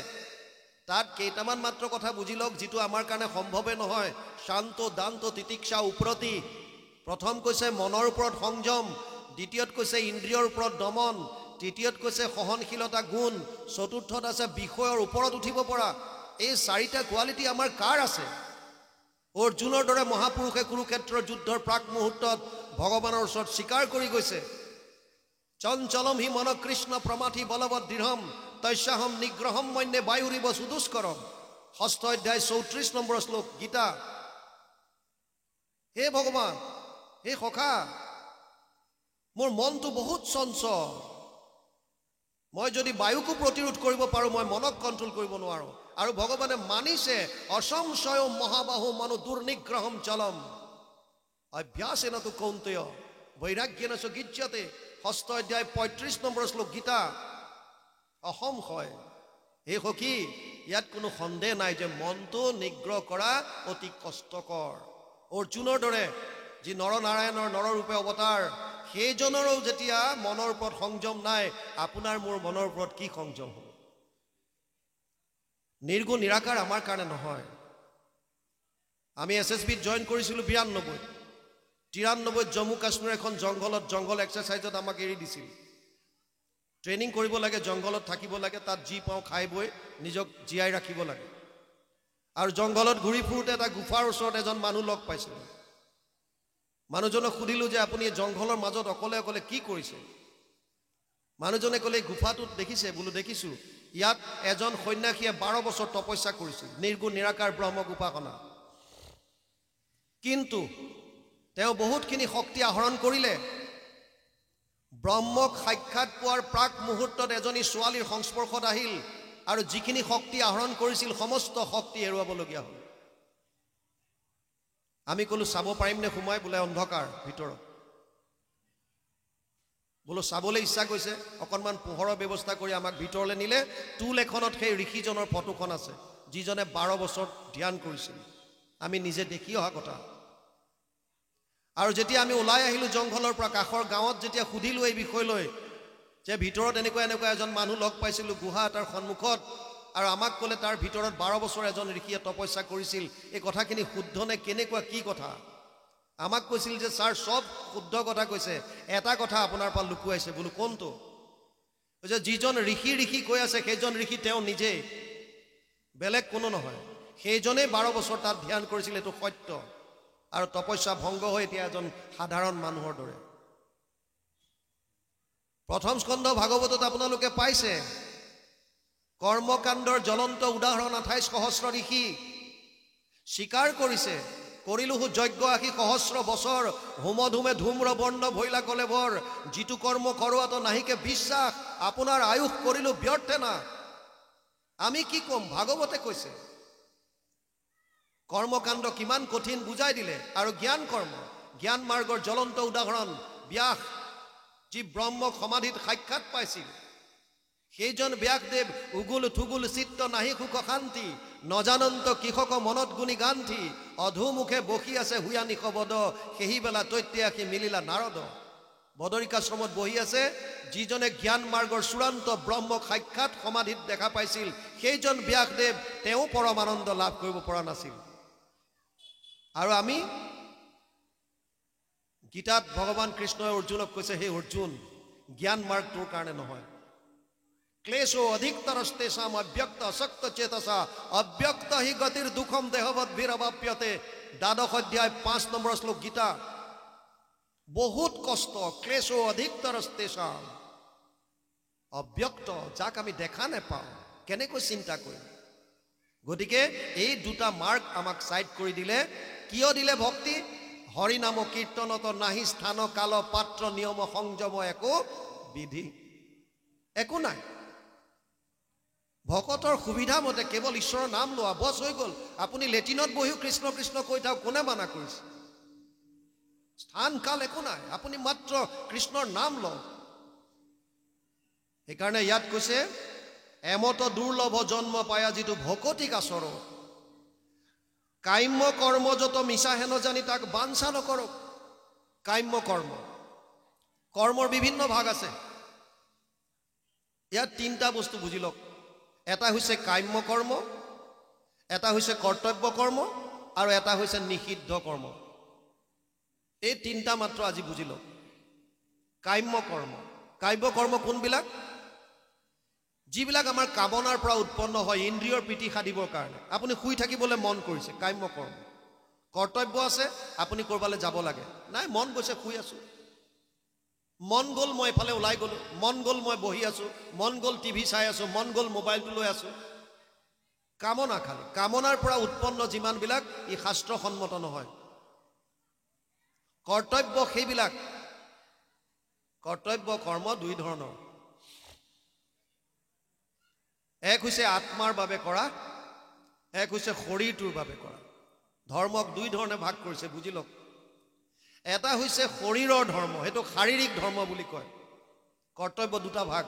তাত কেইটামান মাত্ৰ কথা বুজি লওক যিটো আমাৰ কাৰণে সম্ভৱে নহয় শান্ত দান্ত তিতিক্ষা উপৰতি প্ৰথম কৈছে মনৰ ওপৰত সংযম দ্বিতীয়ত কৈছে ইন্দ্ৰিয়ৰ ওপৰত দমন তৃতীয়ত কৈছে সহনশীলতা গুণ চতুৰ্থত আছে বিষয়ৰ ওপৰত উঠিব পৰা এই চাৰিটা কোৱালিটি আমাৰ কাৰ আছে অৰ্জুনৰ দৰে মহাপুৰুষে কুৰুক্ষেত্ৰৰ যুদ্ধৰ প্ৰাক মুহূৰ্তত ভগৱানৰ ওচৰত স্বীকাৰ কৰি গৈছে চঞ্চলম হি মন কৃষ্ণ প্ৰমাথি বলবৎ দৃঢ়ম তস্যাহম নিগ্ৰহম মন্যে বায়ুৰিব সুদুষ্কৰম 6 অধ্যায় 34 নম্বৰ শ্লোক গীতা হে ভগৱান হে সখা মোৰ মনটো বহুত চঞ্চল মই যদি বায়ুকো প্ৰতিৰোধ কৰিব পাৰো মই মনক কন্ট্ৰোল কৰিব নোৱাৰো আৰু ভগৱানে মানিছে অসংশয় মহাবাহু মনো দুৰ্নিগ্ৰহম চলম অভ্যাসেন তু কৌন্তেয় বৈৰাগ্যেন চ গীচ্যতে 6 অধ্যায় 35 নম্বৰ শ্লোক গীতা অসংশয় হে সখী ইয়াত কোনো সন্দেহ নাই যে মনটো নিগ্ৰহ কৰা অতি কষ্টকৰ অৰ্জুনৰ দৰে যি নৰনাৰায়ণৰ নৰৰূপে অৱতাৰ সেইজনৰো যেতিয়া মনৰ ওপৰত সংযম নাই আপোনাৰ মোৰ মনৰ ওপৰত কি সংযম হ'ব নিৰ্গুণ নিৰাকাৰ আমাৰ কাৰণে নহয় আমি এছএছবিত জইন কৰিছিলোঁ 93 জম্মু কাশ্মীৰ এখন জংঘল এক্সাৰচাইজত আমাক এৰি দিছিল ট্ৰেইনিং কৰিব লাগে জংঘলত থাকিব লাগে তাত যি পাওঁ খাই বৈ নিজক জীয়াই ৰাখিব লাগে আৰু জংঘলত ঘূৰি ফুৰোতে এটা গুফাৰ ওচৰত এজন মানুহ লগ পাইছিলোঁ মানুহজনক সুধিলোঁ যে আপুনি জংঘলৰ মাজত অকলে অকলে কি কৰিছে মানুহজনে ক'লে গুফাটোত দেখিছে বোলো দেখিছোঁ ইয়াত এজন সন্যাসীয়ে 12 বছৰ তপস্যা কৰিছিল নিৰ্গুণ নিৰাকাৰ ব্ৰহ্মক উপাসনা কিন্তু তেওঁ বহুতখিনি শক্তি আহৰণ কৰিলে ব্ৰহ্মক সাক্ষাৎ পোৱাৰ প্ৰাক মুহূৰ্তত এজনী ছোৱালীৰ সংস্পৰ্শত আহিল আৰু যিখিনি শক্তি আহৰণ কৰিছিল সমস্ত শক্তি হেৰুৱাবলগীয়া হ'ল আমি ক'লো চাব পাৰিম নে সোমাই বোলে অন্ধকাৰ ভিতৰত বোলো চাবলৈ ইচ্ছা কৰিছে অকণমান পোহৰৰ ব্যৱস্থা কৰি আমাক ভিতৰলৈ নিলে টুল এখনত সেই ঋষিজনৰ ফটোখন আছে যিজনে 12 বছৰ ধ্যান কৰিছিল আমি নিজে দেখি অহা কথা আৰু যেতিয়া আমি ওলাই আহিলো জংঘলৰ পৰা কাষৰ গাঁৱত যেতিয়া সুধিলো এই বিষয় লৈ যে ভিতৰত এনেকুৱা এজন মানুহ লগ পাইছিলো গুহা তাৰ সন্মুখত আৰু আমাক ক'লে তাৰ ভিতৰত 12 বছৰ এজন ঋষিয়ে তপস্যা কৰিছিল এই কথাখিনি শুদ্ধ নে কেনেকুৱা কি কথা আমাক কৈছিল যে ছাৰ সব শুদ্ধ কথা কৈছে, এটা কথা আপোনাৰ পৰা লুকুৱাইছে। বোলো কোনটো? যে যিজন ঋষি কৈ আছে সেইজন ঋষি তেওঁ নিজেই, বেলেগ কোনো নহয়। সেইজনেই 12 বছৰ তাত ধ্যান কৰিছিল, এইটো সত্য। আৰু তপস্যা ভংগ হৈ এতিয়া এজন সাধাৰণ মানুহৰ দৰে। প্ৰথম স্কন্ধ ভাগৱতত আপোনালোকে পাইছে কৰ্মকাণ্ডৰ জ্বলন্ত উদাহৰণ 28 সহস্ৰ ঋষি স্বীকাৰ কৰিছে, কৰিলোহু যজ্ঞ 80 সহস্ৰ বছৰ, হোমধুমে ধূম্ৰ বৰ্ণ ভৈলা কলেবৰ, যিটো কৰ্ম কৰোৱাতো নাহিকে বিশ্বাস, আপোনাৰ আয়ুস কৰিলো ব্যৰ্থে না। আমি কি ক'ম? ভাগৱতে কৈছে। কৰ্মকাণ্ড কিমান কঠিন বুজাই দিলে। আৰু জ্ঞান কৰ্ম, জ্ঞান মাৰ্গৰ জ্বলন্ত উদাহৰণ ব্যাস, যি ব্ৰহ্মক সমাধিত সাক্ষাৎ পাইছিল, সেইজন ব্যাসদেৱ উগুল থুগুল চিত্ত নাহি সুখ শান্তি, নজানন্ত কৃষক মনত গুণী গান্থি, অধুমুখে বহি আছে হুয়া নিশবদ, সেই বেলা তৈত্যাসী মিলিলা নাৰদ। বদৰিকাশ্ৰমত বহি আছে যিজনে জ্ঞান মাৰ্গৰ চূড়ান্ত ব্ৰহ্মক সাক্ষাৎ সমাধিত দেখা পাইছিল, সেইজন ব্যাসদেৱ তেওঁ পৰমানন্দ লাভ কৰিব পৰা নাছিল। আৰু আমি গীতাত ভগৱান কৃষ্ণই অৰ্জুনক কৈছে, হে অৰ্জুন, জ্ঞান মাৰ্গ তোৰ কাৰণে নহয়। ক্লেশো অধিকতৰস্তেষাম অব্যক্ত অসক্ত চেতসা, অব্যক্ত হি গতিৰ দুখম দেহবদ্ভিৰবাপ্যতে। 12 অধ্যায় 5 নম্বৰ শ্লোক গীতা। বহুত কষ্ট, ক্লেশো অধিকতৰস্তেষাম, অব্যক্ত, যাক আমি দেখা নেপাওঁ, কেনেকৈ চিন্তা কৰিম? গতিকে এই দুটা মাৰ্গ আমাক চাইড কৰি দিলে। কিয় দিলে ভক্তি? হৰিনাম কীৰ্তনত নাহি স্থান কাল পাত্ৰ নিয়ম সংযম একো বিধি, একো নাই। ভকতৰ সুবিধা মতে কেৱল ঈশ্বৰৰ নাম লোৱা, বছ হৈ গ'ল। আপুনি লেটিনত বহিও কৃষ্ণ কৃষ্ণ কৈ থাকক, কোনে মানা কৰিছে? স্থান কাল একো নাই, আপুনি মাত্ৰ কৃষ্ণৰ নাম লওক। সেইকাৰণে ইয়াত কৈছে, এমত দুৰ্লভ জন্ম পায়া যিটো ভকতিক আচৰ, কাম্য কৰ্ম যত মিছা হেন জানি তাক বাঞ্ছা নকৰক। কাম্য কৰ্ম, কৰ্মৰ বিভিন্ন ভাগ আছে। ইয়াত 3টা বস্তু বুজি লওক। এটা হৈছে কাম্য কৰ্ম, এটা হৈছে কৰ্তব্য কৰ্ম, আৰু এটা হৈছে নিষিদ্ধ কৰ্ম। এই 3টা মাত্ৰ আজি বুজি লওক। কাম্য কৰ্ম, কাম্য কৰ্ম কোনবিলাক? যিবিলাক আমাৰ কামনাৰ পৰা উৎপন্ন হয়, ইন্দ্ৰিয়ৰ প্ৰীতি সাধিবৰ কাৰণে। আপুনি শুই থাকিবলৈ মন কৰিছে, কাম্য কৰ্ম। কৰ্তব্য আছে, আপুনি ক'ৰবালৈ যাব লাগে, নাই মন গৈছে শুই আছো, মন গ'ল মই এফালে ওলাই গ'লো, মন গ'ল মই বহি আছো, মন গ'ল টিভি চাই আছো, মন গ'ল মোবাইলটো লৈ আছো। কামনা, খালি কামনাৰ পৰা উৎপন্ন যিমানবিলাক, ই শাস্ত্ৰসন্মত নহয়। কৰ্তব্য সেইবিলাক। কৰ্তব্য কৰ্ম 2 ধৰণৰ। এক হৈছে আত্মাৰ বাবে কৰা, এক হৈছে শৰীৰটোৰ বাবে কৰা। ধৰ্মক 2 ধৰণে ভাগ কৰিছে, বুজি লওক। এটা হৈছে শৰীৰৰ ধৰ্ম, সেইটো শাৰীৰিক ধৰ্ম বুলি কয়, কৰ্তব্য 2টা ভাগ।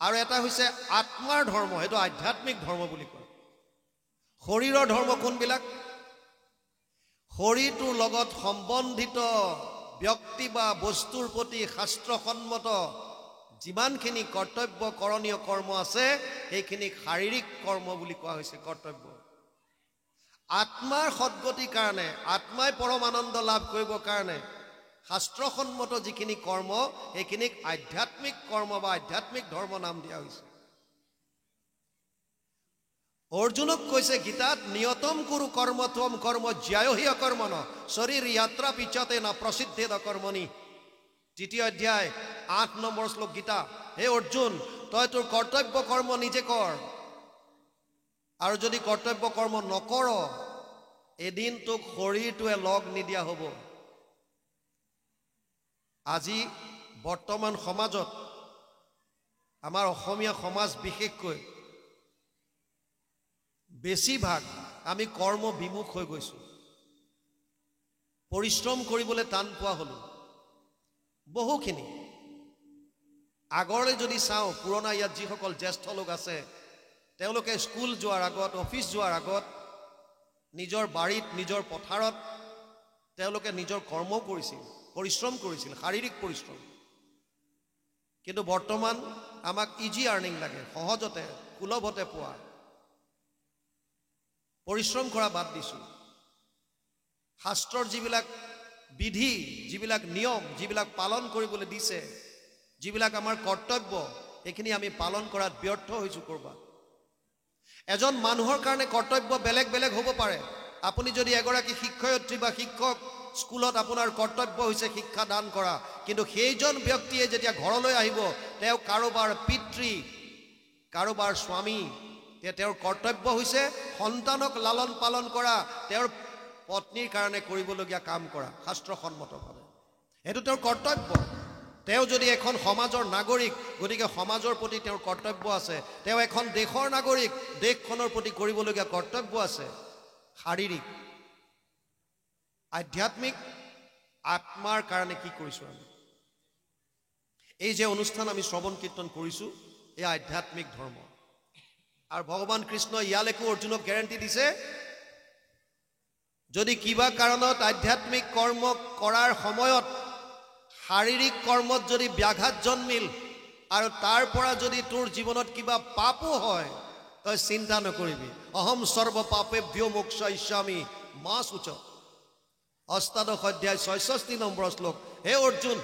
আৰু এটা হৈছে আত্মাৰ ধৰ্ম, সেইটো আধ্যাত্মিক ধৰ্ম বুলি কয়। শৰীৰৰ ধৰ্ম কোনবিলাক? শৰীৰটোৰ লগত সম্বন্ধিত ব্যক্তি বা বস্তুৰ প্ৰতি শাস্ত্ৰসন্মত যিমানখিনি কৰ্তব্য কৰণীয় কৰ্ম আছে, সেইখিনিক শাৰীৰিক কৰ্ম বুলি কোৱা হৈছে, কৰ্তব্য। আত্মাৰ সদ্গতিৰ কাৰণে, আত্মাই পৰমানন্দ লাভ কৰিবৰ কাৰণে শাস্ত্ৰসন্মত যিখিনি কৰ্ম, সেইখিনিক আধ্যাত্মিক কৰ্ম বা আধ্যাত্মিক ধৰ্ম নাম দিয়া হৈছে। অৰ্জুনক কৈছে গীতাত, নিয়তম কুৰু কৰ্ম ত্বম কৰ্ম জ্যায়হি অকৰ্মণ, শৰীৰ যাত্ৰা পিছতে না প্ৰসিদ্ধেদ কৰ্মণি। 3য় অধ্যায় 8 নম্বৰ শ্লোক গীতা। হে অৰ্জুন, তই তোৰ কৰ্তব্য কৰ্ম নিজে কৰ, আৰু যদি কৰ্তব্য কৰ্ম নকৰ, এদিন তোক শৰীৰটোৱে লগ নিদিয়া হ'ব। আজি বৰ্তমান সমাজত, আমাৰ অসমীয়া সমাজ বিশেষকৈ, বেছিভাগ আমি কৰ্ম বিমুখ হৈ গৈছো। পৰিশ্ৰম কৰিবলৈ টান পোৱা হলো বহুখিনি। আগলৈ যদি চাওঁ, পুৰণা ইয়াত যিসকল জ্যেষ্ঠ লোক আছে, তেওঁলোকে স্কুল যোৱাৰ আগত, অফিচ যোৱাৰ আগত, নিজৰ বাৰীত, নিজৰ পথাৰত তেওঁলোকে নিজৰ কৰ্ম কৰিছিল, পৰিশ্ৰম কৰিছিল, শাৰীৰিক পৰিশ্ৰম। কিন্তু বৰ্তমান আমাক ইজি আৰ্নিং লাগে, সহজতে সুলভতে পোৱা। পৰিশ্ৰম কৰা বাদ দিছো, শাস্ত্ৰৰ যিবিলাক বিধি, যিবিলাক নিয়ম, যিবিলাক পালন কৰিবলৈ দিছে, যিবিলাক আমাৰ কৰ্তব্য, এইখিনি আমি পালন কৰাত ব্যৰ্থ হৈছোঁ কৰবাত। এজন মানুহৰ কাৰণে কৰ্তব্য বেলেগ বেলেগ হ'ব পাৰে। আপুনি যদি এগৰাকী শিক্ষয়িত্ৰী বা শিক্ষক, স্কুলত আপোনাৰ কৰ্তব্য হৈছে শিক্ষা দান কৰা, কিন্তু সেইজন ব্যক্তিয়ে যেতিয়া ঘৰলৈ আহিব, তেওঁ কাৰোবাৰ পিতৃ, কাৰোবাৰ স্বামী, তেওঁৰ কৰ্তব্য হৈছে সন্তানক লালন পালন কৰা, তেওঁৰ পত্নীৰ কাৰণে কৰিবলগীয়া কাম কৰা শাস্ত্ৰসন্মতভাৱে। সেইটো তেওঁৰ কৰ্তব্য। তেওঁ যদি এখন সমাজৰ নাগৰিক, গতিকে সমাজৰ প্ৰতি তেওঁৰ কৰ্তব্য আছে। তেওঁ এখন দেশৰ নাগৰিক, দেশখনৰ প্ৰতি কৰিবলগীয়া কৰ্তব্য আছে। শাৰীৰিক, আধ্যাত্মিক, আত্মাৰ কাৰণে কি কৰিছোঁ আমি? এই যে অনুষ্ঠান আমি শ্ৰৱণ কীৰ্তন কৰিছোঁ, এয়া আধ্যাত্মিক ধৰ্ম। আৰু ভগৱান কৃষ্ণই ইয়ালৈকো অৰ্জুনক গেৰাণ্টি দিছে, যদি কিবা কাৰণত আধ্যাত্মিক কৰ্ম কৰাৰ সময়ত শাৰীৰিক কৰ্মত যদি ব্যাঘাত জন্মিল আৰু তাৰ পৰা যদি তোৰ জীৱনত কিবা পাপো হয়, তই চিন্তা নকৰিবি। অহম সৰ্ব পাপেভ্যো মোক্ষয়িষ্যামি মা শুচ। অষ্টাদশ অধ্যায় ৬৬ নম্বৰ শ্লোক। হে অৰ্জুন,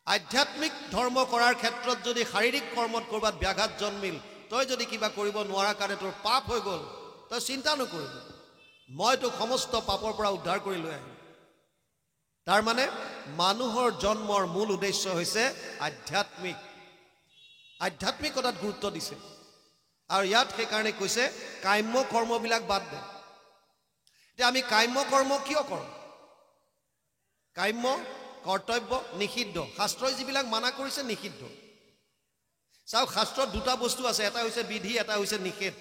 আধ্যাত্মিক ধৰ্ম কৰাৰ ক্ষেত্ৰত যদি শাৰীৰিক কৰ্মত কৰবাত ব্যাঘাত জন্মিল, তই যদি কিবা কৰিব নোৱাৰা কাৰণে তোৰ পাপ হৈ গ'ল, তই চিন্তা নকৰিবি, মই তোক সমস্ত পাপৰ পৰা উদ্ধাৰ কৰি লৈ আহিম। তাৰ মানে মানুহৰ জন্মৰ মূল উদ্দেশ্য হৈছে আধ্যাত্মিক, আধ্যাত্মিকতাত গুৰুত্ব দিছে। আৰু ইয়াত সেইকাৰণে কৈছে কাম্য কৰ্মবিলাক বাদ দে। এতিয়া আমি কাম্য কৰ্ম কিয় কৰোঁ? কাম্য কৰ্তব্য নিষিদ্ধ, শাস্ত্ৰই যিবিলাক মানা কৰিছে নিষিদ্ধ। চাওক, শাস্ত্ৰত দুটা বস্তু আছে, এটা হৈছে বিধি, এটা হৈছে নিষেধ।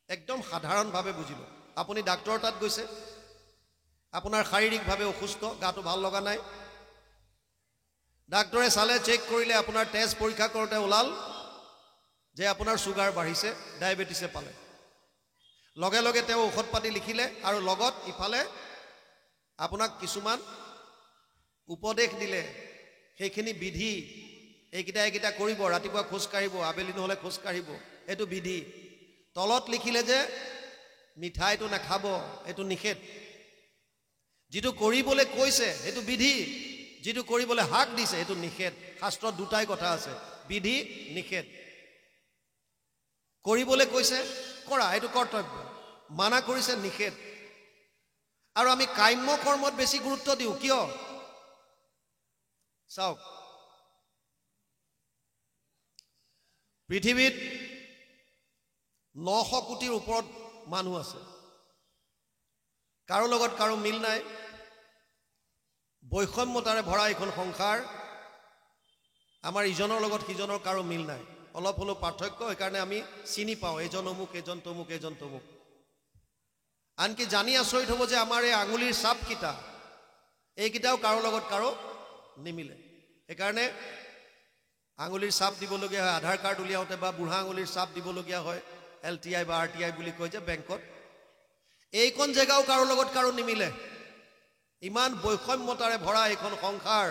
একদম সাধাৰণভাৱে বুজিলোঁ। আপুনি ডাক্তৰৰ তাত গৈছে, আপোনাৰ শাৰীৰিকভাৱে অসুস্থ, গাটো ভাল লগা নাই, ডাক্তৰে চালে, চেক কৰিলে, আপোনাৰ তেজ পৰীক্ষা কৰোঁতে ওলাল যে আপোনাৰ চুগাৰ বাঢ়িছে, ডায়েবেটিছে পালে। লগে লগে তেওঁ ঔষধ পাতি লিখিলে আৰু লগত ইফালে আপোনাক কিছুমান উপদেশ দিলে, সেইখিনি বিধি, এইকেইটা কৰিব, ৰাতিপুৱা খোজ কাঢ়িব, আবেলি নহ'লে খোজ কাঢ়িব, এইটো বিধি। তলত লিখিলে যে মিঠাইটো নাখাব, এইটো নিষেধ। যিটো কৰিবলৈ কৈছে সেইটো বিধি, যিটো কৰিবলৈ হাক দিছে সেইটো নিষেধ। শাস্ত্ৰত দুটাই কথা আছে, বিধি নিষেধ। কৰিবলৈ কৈছে কৰা, এইটো কৰ্তব্য, মানা কৰিছে নিষেধ। আৰু আমি কাম্য কৰ্মত বেছি গুৰুত্ব দিওঁ, কিয়? চাওক, পৃথিৱীত 900 কোটিৰ ওপৰত মানুহ আছে, কাৰো লগত কাৰো মিল নাই, বৈষম্যতাৰে ভৰা এইখন সংসাৰ। আমাৰ ইজনৰ লগত সিজনৰ কাৰো মিল নাই, অলপ হ'লেও পাৰ্থক্য। সেইকাৰণে আমি চিনি পাওঁ, এজন অমুক, এজন তমুক, এজন তমুক। আনকি জানি আচৰিত হ'ব যে আমাৰ এই আঙুলিৰ চাপকেইটা, এইকেইটাও কাৰো লগত কাৰো নিমিলে। সেইকাৰণে আঙুলিৰ চাপ দিবলগীয়া হয়, আধাৰ কাৰ্ড উলিয়াওঁতে, বা বুঢ়া আঙুলিৰ চাপ দিবলগীয়া হয়, LTI বা RTI বুলি কয় যে বেংকত। এইখন জেগাও কাৰো লগত কাৰো নিমিলে। ইমান বৈষম্যতাৰে ভৰা এইখন সংসাৰ,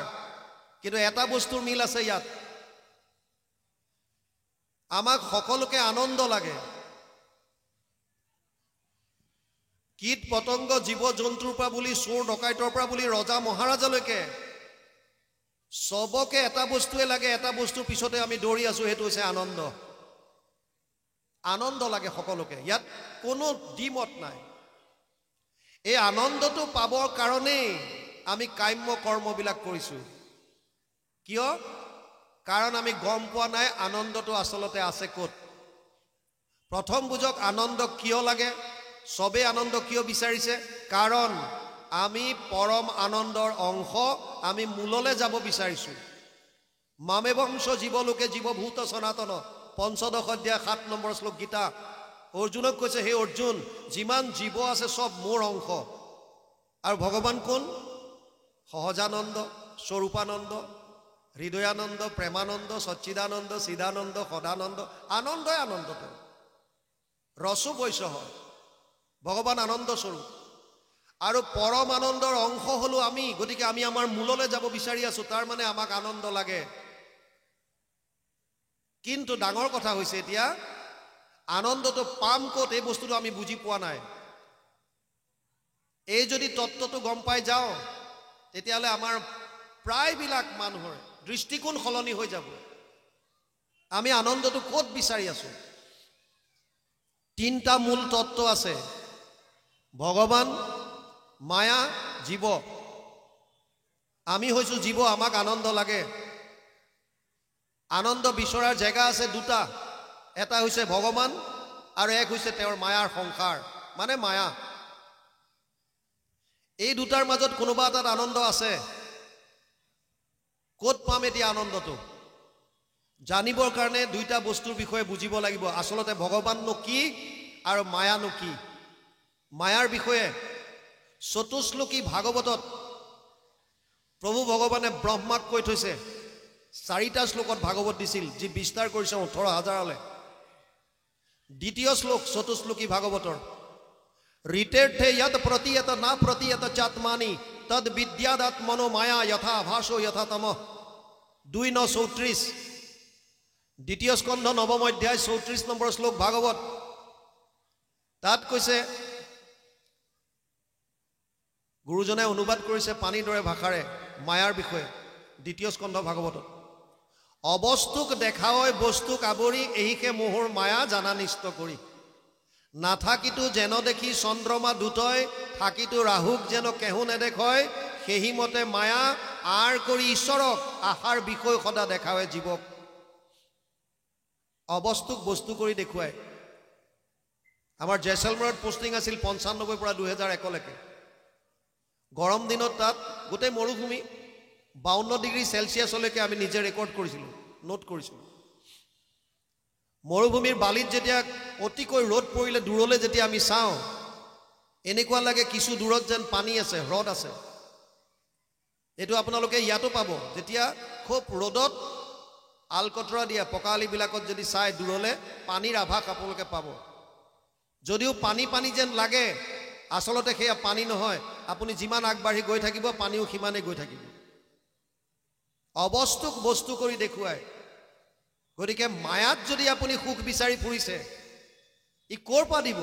কিন্তু এটা বস্তুৰ মিল আছে ইয়াত, আমাক সকলোকে আনন্দ লাগে। কীট পতংগ, জীৱ জন্তুৰ পৰা বুলি, চোৰ ডকাইতৰ পৰা বুলি, ৰজা মহাৰাজালৈকে চবকে এটা বস্তুৱে লাগে, এটা বস্তুৰ পিছতে আমি দৌৰি আছো, সেইটো হৈছে আনন্দ। আনন্দ লাগে সকলোকে, ইয়াত কোনো দ্বিমত নাই। এই আনন্দটো পাবৰ কাৰণেই আমি কাম্য কৰ্মবিলাক কৰিছোঁ। কিয়? কাৰণ আমি গম পোৱা নাই আনন্দটো আচলতে আছে ক'ত। প্ৰথম বুজক, আনন্দ কিয় লাগে, চবেই আনন্দ কিয় বিচাৰিছে? কাৰণ আমি পৰম আনন্দৰ অংশ, আমি মূললৈ যাব বিচাৰিছোঁ। মামে বংশ জীৱলোকে জীৱভূত সনাতন, ৫৫ অধ্যায় ৭ নম্বৰ শ্লোক গীতা। অৰ্জুনক কৈছে, হে অৰ্জুন, যিমান জীৱ আছে চব মোৰ অংশ। আৰু ভগৱান কোন? সহজানন্দ, স্বৰূপানন্দ, হৃদয়ানন্দ, প্ৰেমানন্দ, সচ্চিদানন্দ, চিদানন্দ, সদানন্দ। আনন্দই আনন্দতে, ৰসো বৈশহ, ভগৱান আনন্দ স্বৰূপ। আৰু পৰম আনন্দৰ অংশ হলো আমি, গতিকে আমি আমাৰ মূললৈ যাব বিচাৰি আছো, তাৰ মানে আমাক আনন্দ লাগে। কিন্তু ডাঙৰ কথা হৈছে, এতিয়া আনন্দটো পাম ক'ত, এই বস্তুটো আমি বুজি পোৱা নাই। এই যদি তত্ত্বটো গম পাই যাওঁ তেতিয়াহ'লে আমাৰ প্ৰায়বিলাক মানুহৰ দৃষ্টিকোণ সলনি হৈ যাব। আমি আনন্দটো ক'ত বিচাৰি আছো? তিনিটা মূল তত্ত্ব আছে: ভগৱান, মায়া, জীৱ। আমি হৈছো জীৱ, আমাক আনন্দ লাগে। আনন্দ বিচৰাৰ জেগা আছে দুটা, এটা হৈছে ভগৱান আৰু এক হৈছে তেওঁৰ মায়াৰ সংসাৰ, মানে মায়া। এই দুটাৰ মাজত কোনোবা এটাত আনন্দ আছে। ক'ত পাম এতিয়া আনন্দটো? জানিবৰ কাৰণে দুইটা বস্তুৰ বিষয়ে বুজিব লাগিব। আচলতে ভগৱাননো কি আৰু মায়ানো কি? মায়াৰ বিষয়ে চতুশ্লোকী ভাগৱতত প্ৰভু ভগৱানে ব্ৰহ্মাক কৈ থৈছে। 4টা শ্লোকত ভাগৱত দিছিল, যি বিস্তাৰ কৰিছে 18,000লৈ। দ্বিতীয় শ্লোক চতুশ্লোকী ভাগৱতৰ, ঋতেৰ্থে য়ৎ প্ৰতীয়ত না প্ৰতীয়ত চাত্মানি তদ বিদ্যাদাত্মনো মায়া যথা ভাসো যথা তমঃ। 2:9-34, দ্বিতীয় স্কন্ধ 9ম অধ্যায় 34 নম্বৰ শ্লোক ভাগৱত। তাত কৈছে, গুৰুজনাই অনুবাদ কৰিছে পানীৰ দৰে ভাষাৰে মায়াৰ বিষয়ে দ্বিতীয় স্কন্ধ ভাগৱতত। অবস্তুক দেখাৱই বস্তুক আৱৰি এহিকে মোহৰ মায়া জানা নিষ্ট কৰি। নাথাকিতো যেন দেখি চন্দ্ৰমা দুটয়, থাকিতো ৰাহুক যেন কেহু নেদেখয়, সেহি মতে মায়া আৰ কৰি ঈশ্বৰক আশাৰ বিষয় সদা দেখাৱে জীৱক। অবস্তুক বস্তু কৰি দেখুৱায়। আমাৰ জেছলমেৰত পোষ্টিং আছিল 95 পৰা 2001লৈকে। গৰম দিনত তাত গোটেই মৰুভূমি 52 ডিগ্ৰী চেলচিয়াছলৈকে আমি নিজে ৰেকৰ্ড কৰিছিলোঁ, নোট কৰিছিলোঁ। মৰুভূমিৰ বালিত যেতিয়া অতিকৈ ৰ'দ পৰিলে দূৰলৈ যেতিয়া আমি চাওঁ, এনেকুৱা লাগে কিছু দূৰত যেন পানী আছে, হ্ৰদ আছে। এইটো আপোনালোকে ইয়াতো পাব। যেতিয়া খুব ৰ'দত আলকতৰা দিয়া পকা আলিবিলাকত যদি চাই দূৰলৈ, পানীৰ আভাস আপোনালোকে পাব। যদিও পানী পানী যেন লাগে, আচলতে সেয়া পানী নহয়। আপুনি যিমান আগবাঢ়ি গৈ থাকিব, পানীও সিমানেই গৈ থাকিব। অবস্তুক বস্তু কৰি দেখুৱায়। গতিকে মায়াত যদি আপুনি সুখ বিচাৰি ফুৰিছে, ই ক'ৰ পৰা দিব?